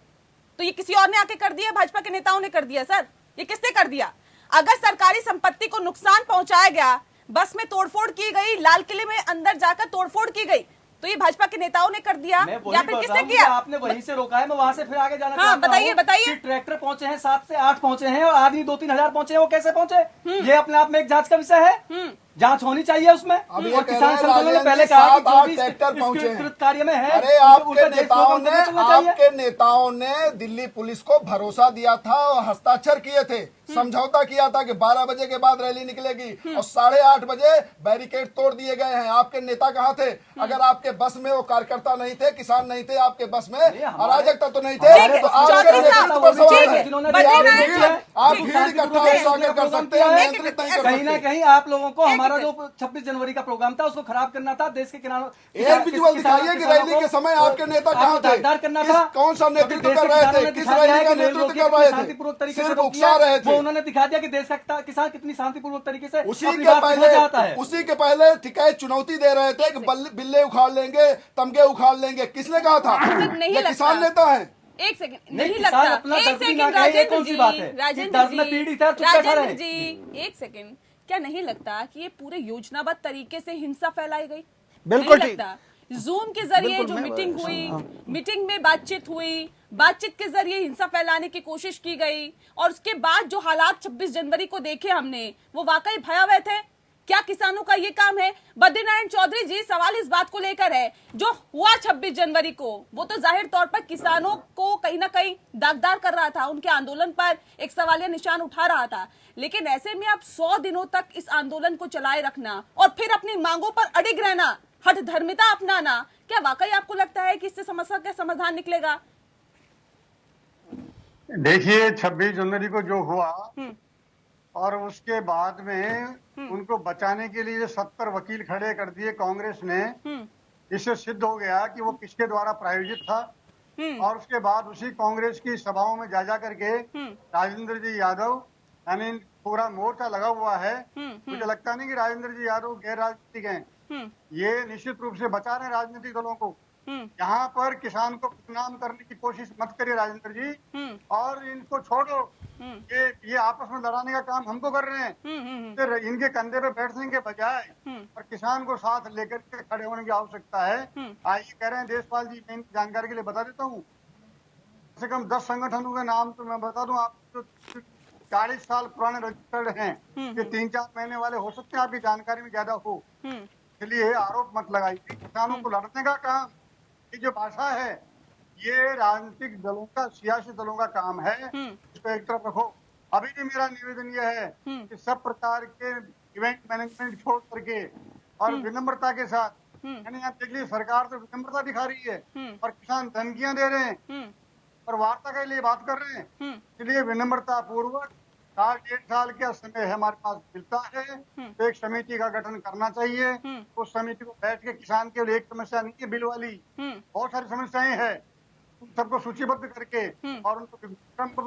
Speaker 1: तो ये किसी और ने आके कर दिया? भाजपा के नेताओं ने कर दिया? सर, ये किसने कर दिया? अगर सरकारी संपत्ति को नुकसान पहुंचाया गया, बस में तोड़फोड़ की गई, लाल किले में अंदर जाकर तोड़फोड़ की गई, तो ये भाजपा के नेताओं ने कर दिया
Speaker 4: मैं
Speaker 1: या
Speaker 4: वही
Speaker 1: फिर
Speaker 4: बोल
Speaker 1: किसने
Speaker 4: रहा हूं,
Speaker 1: किया?
Speaker 4: आपने वहीं से रोका है, मैं वहां से फिर आगे जाना
Speaker 1: हाँ,
Speaker 4: चाहता
Speaker 1: बताइए,
Speaker 4: हूं
Speaker 1: बताइए।
Speaker 4: कि ट्रैक्टर पहुंचे हैं 7 से 8 पहुंचे हैं और आदमी 2-3 हजार पहुंचे हैं। वो कैसे पहुंचे? ये अपने आप में एक जांच का विषय है। जांच होनी चाहिए उसमें।
Speaker 5: अब ये
Speaker 4: और
Speaker 5: कह
Speaker 4: किसान
Speaker 5: रहे हैं
Speaker 4: संगठनों ने
Speaker 5: राजेंद्र
Speaker 4: पहले
Speaker 5: जी,
Speaker 4: कहा कि
Speaker 5: 7-8
Speaker 4: जो भी
Speaker 5: ट्रैक्टर
Speaker 4: इस
Speaker 5: पहुंचे हैं।
Speaker 4: कृत कार्य में है,
Speaker 5: अरे
Speaker 4: उनका देश को काम करना चलना चाहिए।
Speaker 5: आपके नेताओं ने दिल्ली पुलिस को भरोसा दिया था और हस्ताक्षर किए थे, समझौता किया था कि 12 बजे के बाद रैली निकलेगी और 8:30 बजे बैरिकेड तोड़ दिए गए हैं। आपके नेता कहाँ थे? अगर आपके बस में वो कार्यकर्ता नहीं थे, किसान नहीं थे आपके बस में, अराजकता तो नहीं थे,
Speaker 1: ठीक है,
Speaker 5: तो आपके
Speaker 1: चौधरी साहब,
Speaker 5: नेतृत्व पर सवाल
Speaker 1: ठीक
Speaker 5: है।
Speaker 1: है,
Speaker 4: जिन्होंने
Speaker 1: बद्रीनाथ
Speaker 5: आप
Speaker 1: जी,
Speaker 5: भीड़ इकट्ठा ऐसा अगर कर सकते हैं, नियंत्रित नहीं कर
Speaker 4: कहीं ना
Speaker 5: सकते।
Speaker 4: कहीं आप लोगों को हमारा जो 26 जनवरी का प्रोग्राम था उसको खराब करना था। देश के किनारों
Speaker 5: एक विजुअल दिखाइए कि रैली के समय आपके नेता कहाँ थे,
Speaker 4: करना
Speaker 5: किस
Speaker 4: था।
Speaker 5: कौन सा नेतृत्व कर रहे थे, किस रैली का नेतृत्व कर रहे थे,
Speaker 4: शांतिपूर्वक तरीके से
Speaker 5: सिर्फ
Speaker 4: रोक
Speaker 5: उकसा
Speaker 4: किया।
Speaker 5: रहे
Speaker 4: वो
Speaker 5: थे।
Speaker 4: उन्होंने दिखा दिया कि देश का किसान कितनी शांतिपूर्वक तरीके से
Speaker 5: उसी
Speaker 4: अपनी
Speaker 5: के
Speaker 4: बात कहना चाहता है।
Speaker 5: उसी के पहले टिकैत चुनौती दे रहे थे कि बिल्ले उखाड़ लेंगे, तमगे उखाड़ लेंगे। किसने कहा था?
Speaker 1: सर, नहीं
Speaker 5: ये
Speaker 1: लगता।
Speaker 5: किसान नेता है।
Speaker 1: एक सेकंड,
Speaker 4: नहीं,
Speaker 1: नहीं
Speaker 4: किसान
Speaker 1: लगता।
Speaker 4: अपना
Speaker 1: एक
Speaker 4: दर्द भी ना
Speaker 1: सेकंड
Speaker 4: कहे, ये
Speaker 1: राजेंद्र
Speaker 4: कौन सी
Speaker 1: जी,
Speaker 4: बात है?
Speaker 1: राजेंद्र
Speaker 4: दर्द में
Speaker 1: जी,
Speaker 4: पीड़ित है, चुप बैठा
Speaker 1: राजेंद्र
Speaker 4: रहे।
Speaker 1: जी, एक सेकंड, क्या नहीं लगता कि ये पूरे योजनाबद्ध तरीके से हिंसा फैलाई गई?
Speaker 3: बिल्कुल
Speaker 1: नहीं
Speaker 3: ठीक।
Speaker 1: लगता? जूम के जरिए
Speaker 3: बिल्कुल,
Speaker 1: जो
Speaker 3: मैं-
Speaker 1: मीटिंग हुई,
Speaker 3: हाँ।
Speaker 1: मीटिंग में बातचीत हुई, बातचीत के जरिए हिंसा फैलाने की कोशिश की गई और उसके बाद जो हालात 26 जनवरी को देखे हमने, वो वाकई भयावह थे। क्या किसानों का ये काम है? बद्रीनारायण चौधरी जी, सवाल इस बात को लेकर है, जो हुआ 26 जनवरी को, वो तो जाहिर तौर पर किसानों को कहीं ना कहीं दागदार कर रहा था, उनके आंदोलन पर एक सवालिया निशान उठा रहा था। लेकिन ऐसे में अब 100 दिनों तक इस आंदोलन को चलाए रखना और फिर अपनी मांगों पर अडिग रहना, हठ धर्मिता अपनाना, क्या वाकई आपको लगता है कि इससे समस्या का समाधान निकलेगा?
Speaker 6: देखिए 26 जनवरी को जो हुआ और उसके बाद में उनको बचाने के लिए 70 वकील खड़े कर दिए कांग्रेस ने। इससे सिद्ध हो गया कि वो किसके द्वारा प्रायोजित था। और उसके बाद उसी कांग्रेस की सभाओं में जा करके राजेंद्र जी यादव, यानी पूरा मोर्चा लगा हुआ है। मुझे लगता नहीं कि राजेंद्र जी यादव गैर राजनीतिक हैं। ये निश्चित रूप से बचा रहे राजनीतिक दलों को। यहाँ पर किसान को बदनाम करने की कोशिश मत करिए राजेंद्र जी, और इनको छोड़ो। ये आपस में लड़ाने का काम हमको कर रहे हैं। फिर इनके कंधे पे बैठने के बजाय और किसान को साथ लेकर के खड़े होने की आवश्यकता है। आइए कह रहे हैं देशपाल जी, मैं जानकारी के लिए बता देता हूँ, कम से कम 10 संगठनों के नाम तो मैं बता दूं आपको, 40 साल पुराने रजिस्टर्ड हैं। ये 3-4 महीने वाले हो सकते हैं, आपकी जानकारी में ज्यादा हो, इसलिए आरोप मत लगाइए। किसानों को लड़ने का काम, ये जो भाषा है, ये राजनीतिक दलों का, सियासी दलों का काम है। इसको एक तरफ रखो। अभी भी मेरा निवेदन यह है कि सब प्रकार के इवेंट मैनेजमेंट छोड़ करके और विनम्रता के साथ, यानी आप देख लीजिए सरकार तो विनम्रता दिखा रही है और किसान धमकियां दे रहे हैं और वार्ता के लिए बात कर रहे हैं। इसलिए विनम्रता पूर्वक 1.5 साल का समय हमारे पास मिलता है, तो एक समिति का गठन करना चाहिए। उस समिति को बैठ के, किसान केवल एक समस्या नहीं है बिल वाली, बहुत सारी समस्याएं हैं। सबको सूचीबद्ध करके और उनको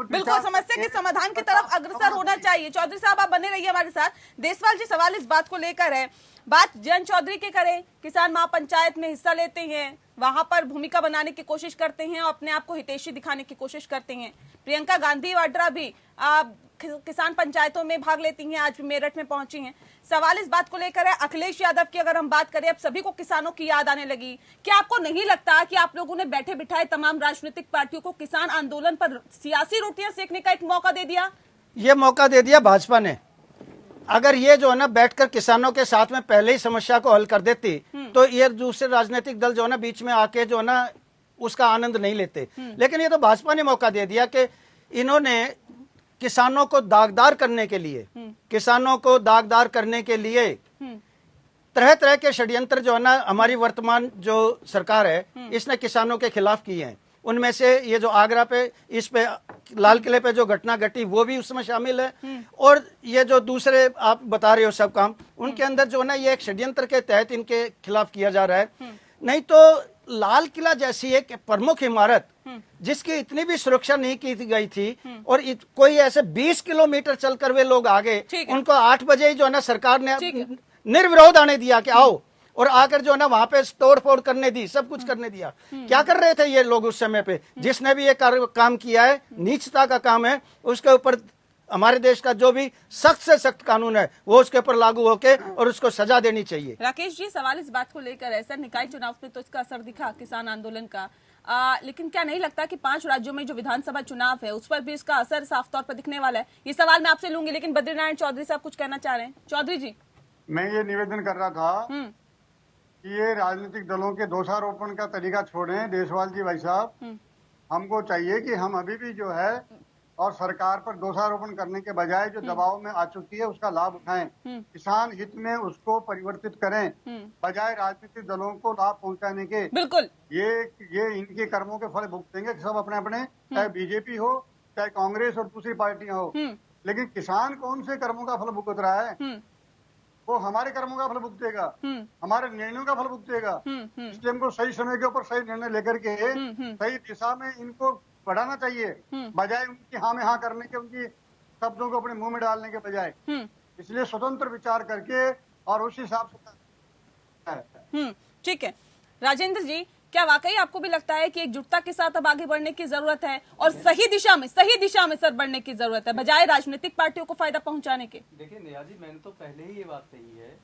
Speaker 1: बिल्कुल समस्या के समाधान की तरफ अग्रसर होना चाहिए। चौधरी साहब आप बने रहिए हमारे साथ। देसवाल जी सवाल इस बात को लेकर है, बात जयंत चौधरी के करें, किसान महापंचायत में हिस्सा लेते हैं, वहां पर भूमिका बनाने की कोशिश करते हैं और अपने आप को हितैषी दिखाने की कोशिश करते हैं। प्रियंका गांधी वाड्रा भी किसान पंचायतों में भाग लेती हैं, आज भी मेरठ में पहुंची हैं। सवाल इस बात को लेकर है, अखिलेश यादव की अगर हम बात करें, अब सभी को किसानों की याद आने लगी। क्या आपको नहीं लगता कि आप लोगों ने बैठे बिठाए तमाम राजनीतिक पार्टियों को किसान आंदोलन पर सियासी रोटियां सेकने का एक मौका दे दिया?
Speaker 3: ये मौका दे दिया भाजपा ने। अगर ये जो है ना बैठकर किसानों के साथ में पहले ही समस्या को हल कर देती तो ये दूसरे राजनीतिक दल जो है ना बीच में आके जो है ना उसका आनंद नहीं लेते। लेकिन ये तो भाजपा ने मौका दे दिया कि इन्होंने किसानों को दागदार करने के लिए तरह तरह के षड्यंत्र जो है ना हमारी वर्तमान जो सरकार है इसने किसानों के खिलाफ किए हैं। उनमें से ये जो आगरा पे इस पे लाल किले पे जो घटना घटी वो भी उसमें शामिल है, और ये जो दूसरे आप बता रहे हो सब काम उनके अंदर जो है ना ये एक षड्यंत्र के तहत इनके खिलाफ किया जा रहा है। नहीं तो लाल किला जैसी एक प्रमुख इमारत जिसकी इतनी भी सुरक्षा नहीं की गई थी और कोई ऐसे 20 किलोमीटर चलकर वे लोग आ गए, उनको 8 बजे ही जो है ना सरकार ने निर्विरोध आने दिया कि आओ, और आकर जो है ना वहां पे तोड़ फोड़ करने दी, सब कुछ करने दिया। क्या कर रहे थे ये लोग उस समय पे? जिसने भी ये काम किया है, नीचता का काम है, उसके ऊपर हमारे देश का जो भी सख्त से सख्त कानून है वो उसके ऊपर लागू होके और उसको सजा देनी चाहिए।
Speaker 1: राकेश जी सवाल इस बात को लेकर है, सर निकाय चुनाव में तो इसका असर दिखा किसान आंदोलन का, लेकिन क्या नहीं लगता कि 5 राज्यों में जो विधानसभा चुनाव है उस पर भी इसका असर साफ तौर पर दिखने वाला है? ये सवाल मैं आपसे लूंगी, लेकिन बद्रीनारायण चौधरी साहब कुछ कहना चाह रहे हैं। चौधरी जी,
Speaker 6: मैं ये निवेदन कर रहा था कि ये राजनीतिक दलों के दोषारोपण का तरीका छोड़ें। देसवाल जी भाई साहब, हमको चाहिए कि हम अभी भी जो है और सरकार पर दोषारोपण करने के बजाय जो दबाव में आ चुकी है उसका लाभ उठाएं, किसान हित में उसको परिवर्तित करें बजाय राजनीतिक दलों को लाभ पहुंचाने के।
Speaker 1: बिल्कुल
Speaker 6: ये इनके कर्मों के फल भुगतेंगे सब अपने अपने, चाहे बीजेपी हो चाहे कांग्रेस और दूसरी पार्टियां हो। लेकिन किसान कौन से कर्मों का फल भुगत रहा है? वो हमारे कर्मों का फल भुगतेगा, हमारे निर्णयों का फल भुगतेगा। इसलिए हमको सही समय के ऊपर सही निर्णय लेकर के सही दिशा में इनको बढ़ाना चाहिए बजाय उनकी हाँ में हाँ करने के, उनकी शब्दों को अपने मुंह में डालने के बजाय। इसलिए स्वतंत्र विचार करके और उस हिसाब से।
Speaker 1: ठीक है राजेंद्र जी, क्या वाकई आपको भी लगता है कि एकजुटता के साथ अब आगे बढ़ने की जरूरत है और सही दिशा में सर बढ़ने की जरूरत है बजाय राजनीतिक पार्टियों को फायदा पहुंचाने के?
Speaker 4: देखिए नेहा जी, मैंने तो पहले ही ये बात कही है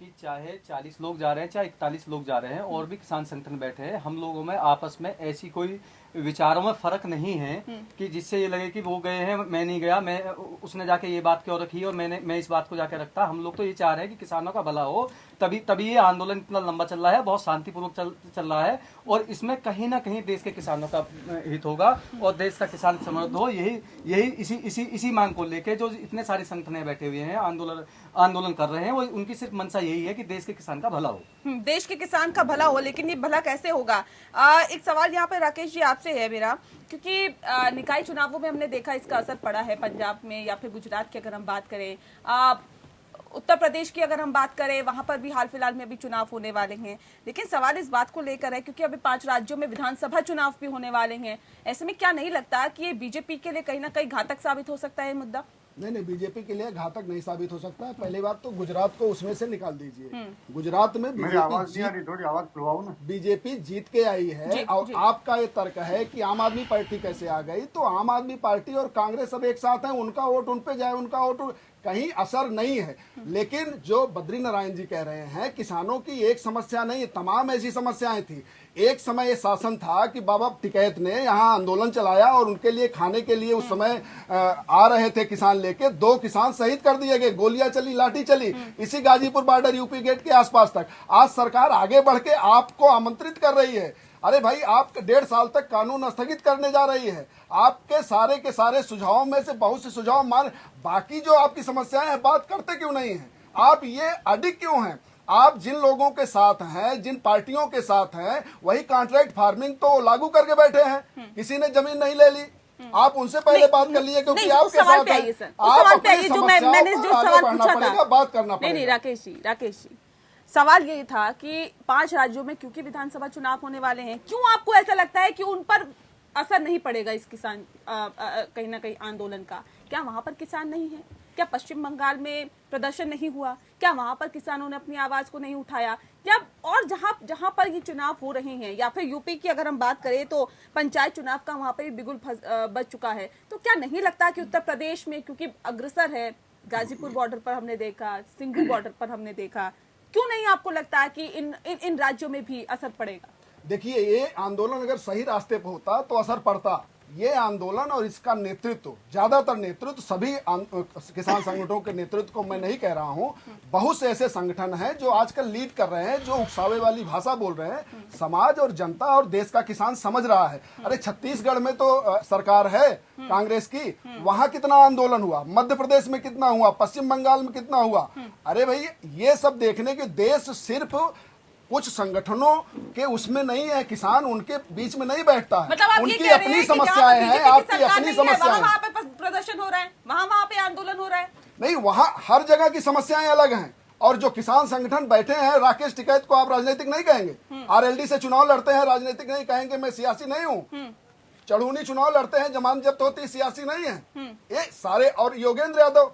Speaker 4: कि चाहे 40 लोग जा रहे हैं चाहे 41 लोग जा रहे हैं और भी किसान संगठन बैठे हैं, हम लोगों में आपस में ऐसी कोई विचारों में फर्क नहीं है कि जिससे ये लगे कि वो गए हैं मैं नहीं गया, मैं उसने जाके ये बात क्यों रखी और मैं इस बात को जाके रखता। हम लोग तो ये चाह रहे हैं कि किसानों का भला हो, तभी ये आंदोलन इतना लंबा चल रहा है, बहुत शांतिपूर्वक चल रहा है और इसमें कहीं ना कहीं देश के किसानों का हित होगा और देश का किसान समृद्ध हो। यही इसी मांग को लेके जो इतने सारे संगठन बैठे हुए हैं आंदोलन कर रहे हैं, वो उनकी सिर्फ मंशा यही है कि देश के किसान का भला हो।
Speaker 1: देश के किसान का भला हो, लेकिन ये भला कैसे होगा? एक सवाल यहाँ पे राकेश जी आपसे है मेरा, क्योंकि निकाय चुनावों में हमने देखा इसका असर पड़ा है पंजाब में या फिर गुजरात की अगर हम बात करें, उत्तर प्रदेश की अगर हम बात करें वहां पर भी हाल फिलहाल में अभी चुनाव होने वाले हैं। लेकिन सवाल इस बात को लेकर है क्योंकि अभी 5 राज्यों में विधानसभा चुनाव भी होने वाले हैं, ऐसे में क्या नहीं लगता कि ये बीजेपी के लिए कहीं ना कहीं घातक साबित हो सकता है मुद्दा?
Speaker 5: नहीं, बीजेपी के लिए घातक नहीं साबित हो सकता है। पहली बात तो गुजरात को उसमें से निकाल दीजिए। गुजरात में बीजेपी जीत के आई है और आपका ये तर्क है कि आम आदमी पार्टी कैसे आ गई, तो आम आदमी पार्टी और कांग्रेस सब एक साथ हैं, उनका वोट उन पे जाए, उनका वोट कहीं असर नहीं है। लेकिन जो बद्रीनारायण जी कह रहे हैं, किसानों की एक समस्या नहीं, तमाम ऐसी समस्याएं थी। एक समय ये शासन था कि बाबा टिकैत ने यहाँ आंदोलन चलाया और उनके लिए खाने के लिए उस समय आ रहे थे किसान लेके, 2 किसान शहीद कर दिए गए, गोलियां चली, लाठी चली, इसी गाजीपुर बॉर्डर यूपी गेट के आसपास तक। आज सरकार आगे बढ़ के आपको आमंत्रित कर रही है। अरे भाई, आप 1.5 साल तक कानून स्थगित करने जा रही है। आपके सारे के सारे सुझावों में से बहुत से सुझाव मान, बाकी जो आपकी समस्याएं हैं बात करते क्यों नहीं है? आप ये अडिग क्यों हैं? आप जिन लोगों के साथ हैं, जिन पार्टियों के साथ हैं, वही कॉन्ट्रैक्ट फार्मिंग तो लागू करके बैठे हैं। किसी ने जमीन नहीं ले ली, आप उनसे पहले बात कर लिए क्योंकि आपके साथ हैं। आप अपनी समस्याओं को आगे बढ़ना पड़ेगा, बात करना पड़ेगा।
Speaker 1: नहीं राकेश जी, सवाल ये था कि 5 राज्यों में क्योंकि विधानसभा चुनाव होने वाले हैं, क्यों आपको ऐसा लगता है कि उन पर असर नहीं पड़ेगा इस किसान कहीं ना कहीं आंदोलन का, क्या वहां पर किसान नहीं है? क्या पश्चिम बंगाल में प्रदर्शन नहीं हुआ? क्या वहां पर किसानों ने अपनी आवाज को नहीं उठाया? क्या और जहां पर ये चुनाव हो रहे हैं, या फिर यूपी की अगर हम बात करें तो पंचायत चुनाव का वहां पर भी बिगुल बज चुका है, तो क्या नहीं लगता कि उत्तर प्रदेश में क्योंकि अग्रसर है, गाजीपुर बॉर्डर पर हमने देखा, सिंघू बॉर्डर पर हमने देखा, क्यों नहीं आपको लगता है कि इन राज्यों में भी असर पड़ेगा?
Speaker 5: देखिए, ये आंदोलन अगर सही रास्ते पर होता तो असर पड़ता। ये आंदोलन और इसका नेतृत्व, ज्यादातर नेतृत्व, सभी किसान संगठनों के नेतृत्व को मैं नहीं कह रहा हूं, बहुत से ऐसे संगठन हैं जो आजकल लीड कर रहे हैं, जो उकसावे वाली भाषा बोल रहे हैं। समाज और जनता और देश का किसान समझ रहा है। अरे छत्तीसगढ़ में तो सरकार है कांग्रेस की, वहां कितना आंदोलन हुआ, मध्य प्रदेश में कितना हुआ, पश्चिम बंगाल में कितना हुआ। अरे भाई, ये सब देखने के देश सिर्फ कुछ संगठनों के उसमें नहीं है, किसान उनके बीच में नहीं बैठता है।
Speaker 1: मतलब
Speaker 5: उनकी अपनी समस्याएं हैं, आपकी अपनी समस्याएं।
Speaker 1: वहां पे प्रदर्शन हो रहा है, वहां पे आंदोलन हो रहा है।
Speaker 5: नहीं, वहां हर जगह की समस्याएं अलग हैं। और जो किसान संगठन बैठे हैं, राकेश टिकैत को आप राजनीतिक नहीं कहेंगे। आरएलडी से चुनाव लड़ते हैं, राजनीतिक नहीं कहेंगे, मैं सियासी नहीं हूँ। चढ़ूनी चुनाव लड़ते हैं, जमानत जब्त होती है, सियासी नहीं है ये सारे। और योगेंद्र यादव,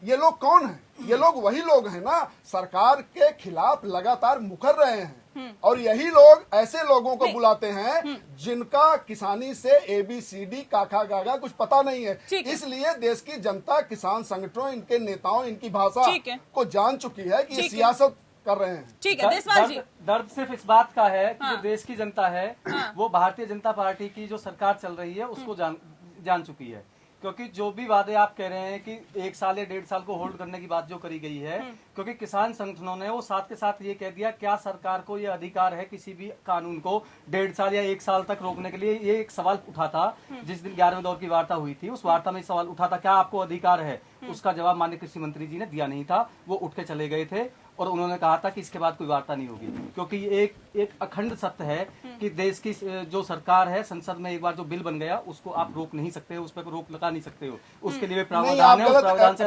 Speaker 5: ये लोग कौन हैं? ये लोग वही लोग हैं ना, सरकार के खिलाफ लगातार मुकर रहे हैं। और यही लोग ऐसे लोगों को बुलाते हैं जिनका किसानी से ABCD काका गागा कुछ पता नहीं है। इसलिए देश की जनता किसान संगठनों, इनके नेताओं, इनकी भाषा को जान चुकी है कि ये सियासत कर रहे हैं।
Speaker 1: ठीक है देशवाल जी,
Speaker 4: दर्द सिर्फ इस बात का है कि जो देश की जनता है वो भारतीय जनता पार्टी की जो सरकार चल रही है उसको जान चुकी है। क्योंकि जो भी वादे आप कह रहे हैं कि 1 साल या 1.5 साल को होल्ड करने की बात जो करी गई है, क्योंकि किसान संगठनों ने वो साथ के साथ ये कह दिया, क्या सरकार को ये अधिकार है किसी भी कानून को 1.5 साल या 1 साल तक रोकने के लिए? ये एक सवाल उठा था जिस दिन 11वें दौर की वार्ता हुई थी, उस वार्ता में सवाल उठा था, क्या आपको अधिकार है? उसका जवाब माननीय कृषि मंत्री जी ने दिया नहीं था, वो उठ के चले गए थे और उन्होंने कहा था कि इसके बाद कोई वार्ता नहीं होगी। क्योंकि ये एक अखंड सत्य है कि देश की जो सरकार है, संसद में एक बार जो बिल बन गया उसको आप रोक नहीं सकते हो, उस पर रोक लगा नहीं सकते हो। उसके लिए प्रावधान है, उस प्रावधान से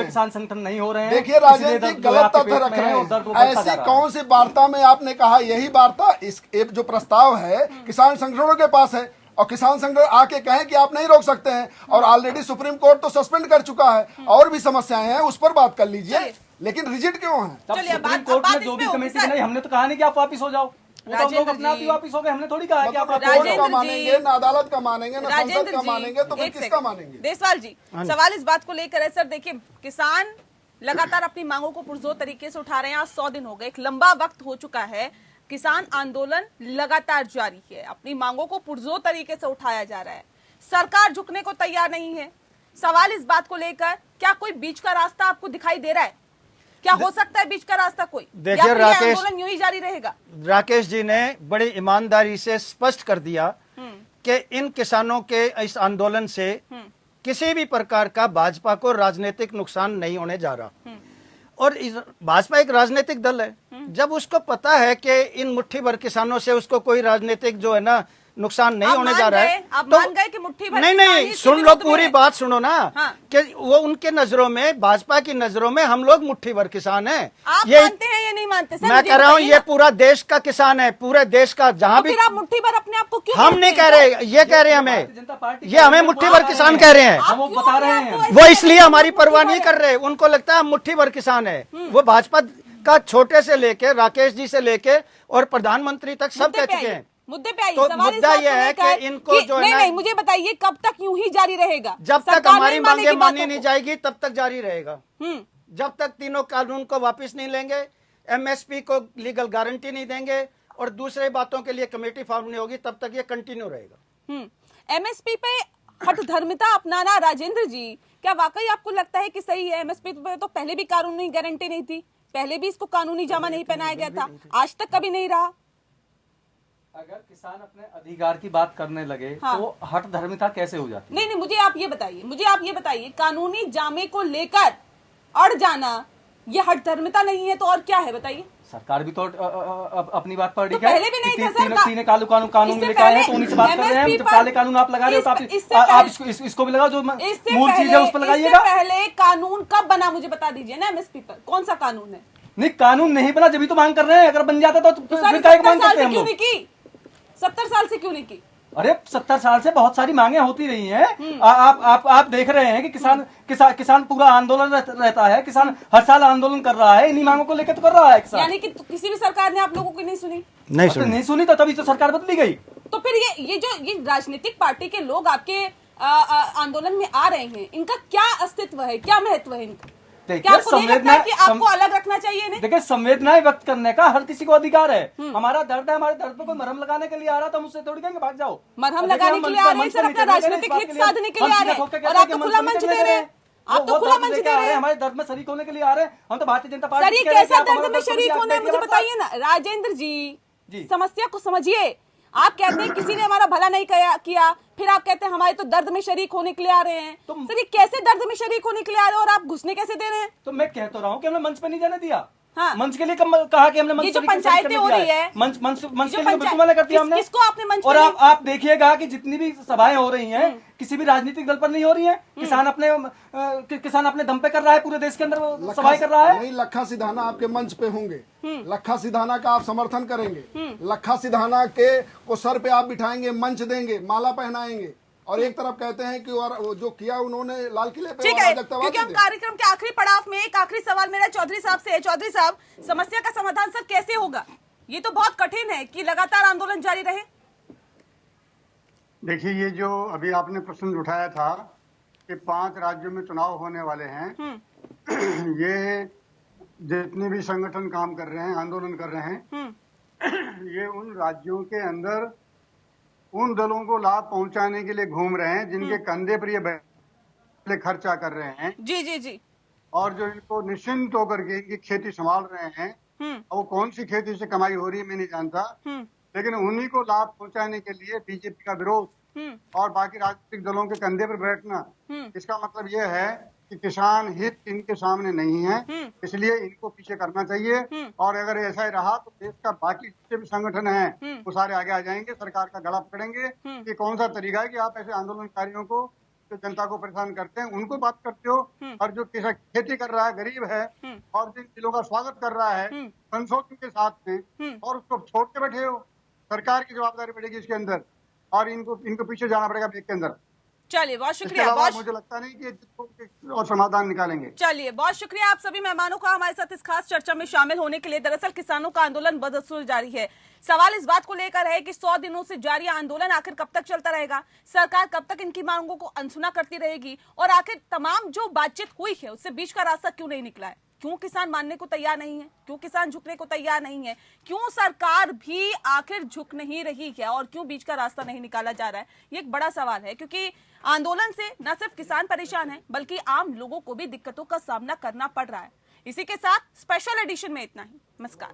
Speaker 4: किसान संगठन नहीं हो रहे हैं।
Speaker 5: देखिए राजेंद्र जी, गलत तथ्य रख रहे हैं। ऐसी कौन सी वार्ता में आपने कहा? यही वार्ता, इस जो प्रस्ताव है किसान संगठनों के पास है, और किसान संगठन आके कहें कि आप नहीं रोक सकते हैं। और ऑलरेडी सुप्रीम कोर्ट तो सस्पेंड कर चुका है, और भी समस्याएं हैं, उस पर बात कर लीजिए। लेकिन रिजिड क्यों है?
Speaker 4: सुप्रीम कोर्ट ने जो भी कमेटी बनाई, हमने तो कहा नहीं कि आप वापिस हो जाओ, वो तो लोग अपने आप ही वापिस हो गए। हमने थोड़ी कहा कि आप
Speaker 5: कोर्ट का मानेंगे, ना अदालत का मानेंगे, ना संसद का मानेंगे, तो फिर किसका मानेंगे?
Speaker 1: देशवाल जी, सवाल इस बात को लेकर है सर, देखिए किसान लगातार अपनी मांगों को पुरजोर तरीके से उठा रहे हैं। आज 100 दिन हो गए, एक लंबा वक्त हो चुका है, किसान आंदोलन लगातार जारी है, अपनी मांगों को पुरजोर तरीके से उठाया जा रहा है, सरकार झुकने को तैयार नहीं है। सवाल इस बात को लेकर, क्या कोई बीच का रास्ता आपको दिखाई दे रहा है? क्या हो सकता है बीच का रास्ता कोई?
Speaker 3: देखिए राकेश,
Speaker 1: आंदोलन यूं ही जारी रहेगा?
Speaker 3: राकेश जी ने बड़ी ईमानदारी से स्पष्ट कर दिया कि इन किसानों के इस आंदोलन से किसी भी प्रकार का भाजपा को राजनीतिक नुकसान नहीं होने जा रहा। और भाजपा एक राजनीतिक दल है, जब उसको पता है कि इन मुट्ठी भर किसानों से उसको कोई राजनीतिक जो है ना नुकसान नहीं होने जा रहा है,
Speaker 1: आप मान गए कि मुट्ठी भर
Speaker 3: नहीं, सुन लो, पूरी बात सुनो ना। कि वो उनके नजरों में, भाजपा की नजरों में हम लोग मुट्ठी भर किसान हैं।
Speaker 1: आप मानते हैं या नहीं मानते?
Speaker 3: मैं कह रहा हूँ ये पूरा देश का किसान है, पूरे देश का, जहाँ भी।
Speaker 1: आप मुट्ठी भर अपने आप को क्यों?
Speaker 3: हम नहीं कह रहे, ये कह रहे हैं हमें, ये हमें मुट्ठी भर किसान कह रहे हैं।
Speaker 4: हम बता रहे हैं,
Speaker 3: वो इसलिए हमारी परवाह नहीं कर रहे, उनको लगता है हम मुट्ठी भर किसान है। वो भाजपा का छोटे से लेके, राकेश जी से लेके और प्रधानमंत्री तक सब कह चुके हैं।
Speaker 1: मुद्दे पे आइए।
Speaker 3: तो मुद्दा यह है कि इनको जो है
Speaker 1: नहीं, मुझे बताइए कब तक यूं ही जारी रहेगा?
Speaker 3: जब तक हमारी मांगे मानी नहीं जाएगी तब तक जारी रहेगा। जब तक तीनों कानून को वापस नहीं लेंगे, MSP को लीगल गारंटी नहीं देंगे और दूसरे बातों के लिए कमेटी फॉर्म नहीं होगी, तब तक ये कंटिन्यू रहेगा।
Speaker 1: MSP पे हठधर्मिता अपनाना, राजेंद्र जी, क्या वाकई आपको लगता है कि सही है? MSP पे तो पहले भी कानूनी गारंटी नहीं थी, पहले भी इसको कानूनी जामा नहीं पहनाया गया था, आज तक कभी नहीं रहा।
Speaker 4: अगर किसान अपने अधिकार की बात करने लगे तो हठधर्मिता कैसे हो जाती है?
Speaker 1: नहीं, मुझे आप ये बताइए, कानूनी जामे को लेकर अड़ जाना ये हठधर्मिता नहीं है तो और क्या है? बताइए।
Speaker 4: सरकार भी तो अपनी बात पर
Speaker 1: तो पहले भी नहीं था सर,
Speaker 4: तीन कानून लेकर आए हैं, तो उन्हीं से बात कर रहे हैं। जब काले कानून आप लगा रहे हो तो आप इसको भी लगाओ, जो मूल चीज है उस पर लगाइएगा।
Speaker 1: पहले कानून कब बना मुझे बता दीजिए ना, MSP पर कौन सा कानून है?
Speaker 4: नहीं, कानून नहीं बना जब तो मांग कर रहे हैं, अगर बन जाता तो
Speaker 1: सर
Speaker 4: फिर काहे को
Speaker 1: 70
Speaker 4: मांग
Speaker 1: साल
Speaker 4: करते
Speaker 1: से
Speaker 4: हैं हम
Speaker 1: क्यों
Speaker 4: लोग?
Speaker 1: नहीं की? 70 साल से क्यों नहीं की?
Speaker 4: अरे 70 साल से बहुत सारी मांगे होती रही हैं। आप देख रहे हैं कि किसान पूरा आंदोलन रहता है, किसान हर साल आंदोलन कर रहा है, इन्हीं मांगों को लेकर तो कर रहा है किसान।
Speaker 1: यानी कि किसी भी सरकार ने आप लोगों की नहीं सुनी?
Speaker 4: नहीं सुनी तो तभी तो सरकार बदली गई।
Speaker 1: तो फिर ये राजनीतिक पार्टी के लोग आपके आंदोलन में आ रहे हैं, इनका क्या अस्तित्व है, क्या महत्व है इनका? क्या आपको नहीं लगता है कि आपको अलग रखना चाहिए? नहीं,
Speaker 4: देखिए, संवेदनाएं व्यक्त करने का हर किसी को अधिकार है। हमारा दर्द है, हमारे दर्द पे कोई मरहम लगाने के लिए आ रहा था, मुझसे थोड़ी कहेंगे भाग जाओ।
Speaker 1: मरहम लगाने के लिए आ रहे हैं सर, अपना राजनीतिक हित साधने के लिए आ रहे हैं, और आप तो खुला मंच दे रहे हैं। आप तो खुला मंच दे रहे हैं,
Speaker 4: हमारे दर्द में शरीक होने के लिए आ रहे हैं। हम तो भारतीय जनता पार्टी
Speaker 1: सर ये कैसा दर्द में शरीक होना है, मुझे बताइए ना राजेंद्र जी। समस्या को समझिए। आप कहते हैं किसी ने हमारा भला नहीं किया, फिर आप कहते हैं हमारे तो दर्द में शरीक होने के लिए आ रहे हैं। सर ये कैसे दर्द में शरीक होने के लिए आ रहे हैं और आप घुसने कैसे दे रहे हैं?
Speaker 4: तो मैं कह तो रहा हूँ कि हमने मंच पे नहीं जाने दिया।
Speaker 1: हाँ।
Speaker 4: मंच के लिए कहा कि हमने मंच
Speaker 1: ये जो पंचायतें हो रही है,
Speaker 4: मंच के लिए बिल्कुल मना कर दिया हमने।
Speaker 1: किसको आपने मंच
Speaker 4: और
Speaker 1: पे
Speaker 4: आप देखिएगा कि जितनी भी सभाएं हो रही हैं किसी भी राजनीतिक दल पर नहीं हो रही हैं। किसान अपने दम पे कर रहा है, पूरे देश के अंदर सभाएं कर रहा है।
Speaker 5: नहीं, लखा सिधाना आपके मंच पे होंगे, लखा सिधाना का आप समर्थन करेंगे, लखा सिधाना के को सर पे आप बिठाएंगे, मंच देंगे, माला पहनाएंगे, और एक तरफ कहते हैं कि और जो किया उन्होंने लाल किले पे,
Speaker 1: ठीक है, क्योंकि हम कार्यक्रम के आखिरी पड़ाव में एक आखिरी सवाल मेरा चौधरी साहब से है। चौधरी साहब, समस्या का समाधान सर कैसे होगा? ये तो बहुत कठिन है कि लगातार आंदोलन जारी रहे।
Speaker 6: देखिए, ये जो अभी आपने प्रश्न उठाया था कि 5 राज्यों में चुनाव होने वाले हैं, ये जितने भी संगठन काम कर रहे हैं, आंदोलन कर रहे हैं, ये उन राज्यों के अंदर उन दलों को लाभ पहुंचाने के लिए घूम रहे हैं जिनके कंधे पर ये खर्चा कर रहे हैं।
Speaker 1: जी।
Speaker 6: और जो इनको निश्चिंत होकर के इनकी खेती संभाल रहे हैं, और वो कौन सी खेती से कमाई हो रही है मैं नहीं जानता, लेकिन उन्हीं को लाभ पहुंचाने के लिए बीजेपी का विरोध और बाकी राजनीतिक दलों के कंधे पर बैठना, इसका मतलब यह है कि किसान हित इनके सामने नहीं है, इसलिए इनको पीछे करना चाहिए। और अगर ऐसा ही रहा तो देश का बाकी जितने भी संगठन हैं वो सारे आगे आ जाएंगे, सरकार का गला पकड़ेंगे कि कौन सा तरीका है कि आप ऐसे आंदोलनकारियों को, जो जनता को परेशान करते हैं, उनको बात करते हो, और जो किसान खेती कर रहा है, गरीब है, और जिन जिलों का स्वागत कर रहा है संशोधन के साथ में, और उसको छोड़ के बैठे हो। सरकार की जवाबदारी पड़ेगी इसके अंदर, और इनको पीछे जाना पड़ेगा ब्रेक के अंदर।
Speaker 1: चलिए, बहुत शुक्रिया।
Speaker 6: मुझे लगता नहीं कि और समाधान निकालेंगे।
Speaker 1: चलिए, बहुत शुक्रिया आप सभी मेहमानों का हमारे साथ इस खास चर्चा में शामिल होने के लिए। दरअसल किसानों का आंदोलन बदस्तूर जारी है। सवाल इस बात को लेकर है कि 100 दिनों से जारी आंदोलन आखिर कब तक चलता रहेगा, सरकार कब तक इनकी मांगों को अनसुना करती रहेगी, और आखिर तमाम जो बातचीत हुई है उससे बीच का रास्ता क्यों नहीं निकला है? क्यों किसान मानने को तैयार नहीं है? क्यों किसान झुकने को तैयार नहीं है? क्यों सरकार भी आखिर झुक नहीं रही है, और क्यों बीच का रास्ता नहीं निकाला जा रहा है? ये एक बड़ा सवाल है, क्योंकि आंदोलन से न सिर्फ किसान परेशान है बल्कि आम लोगों को भी दिक्कतों का सामना करना पड़ रहा है। इसी के साथ स्पेशल एडिशन में इतना ही। नमस्कार।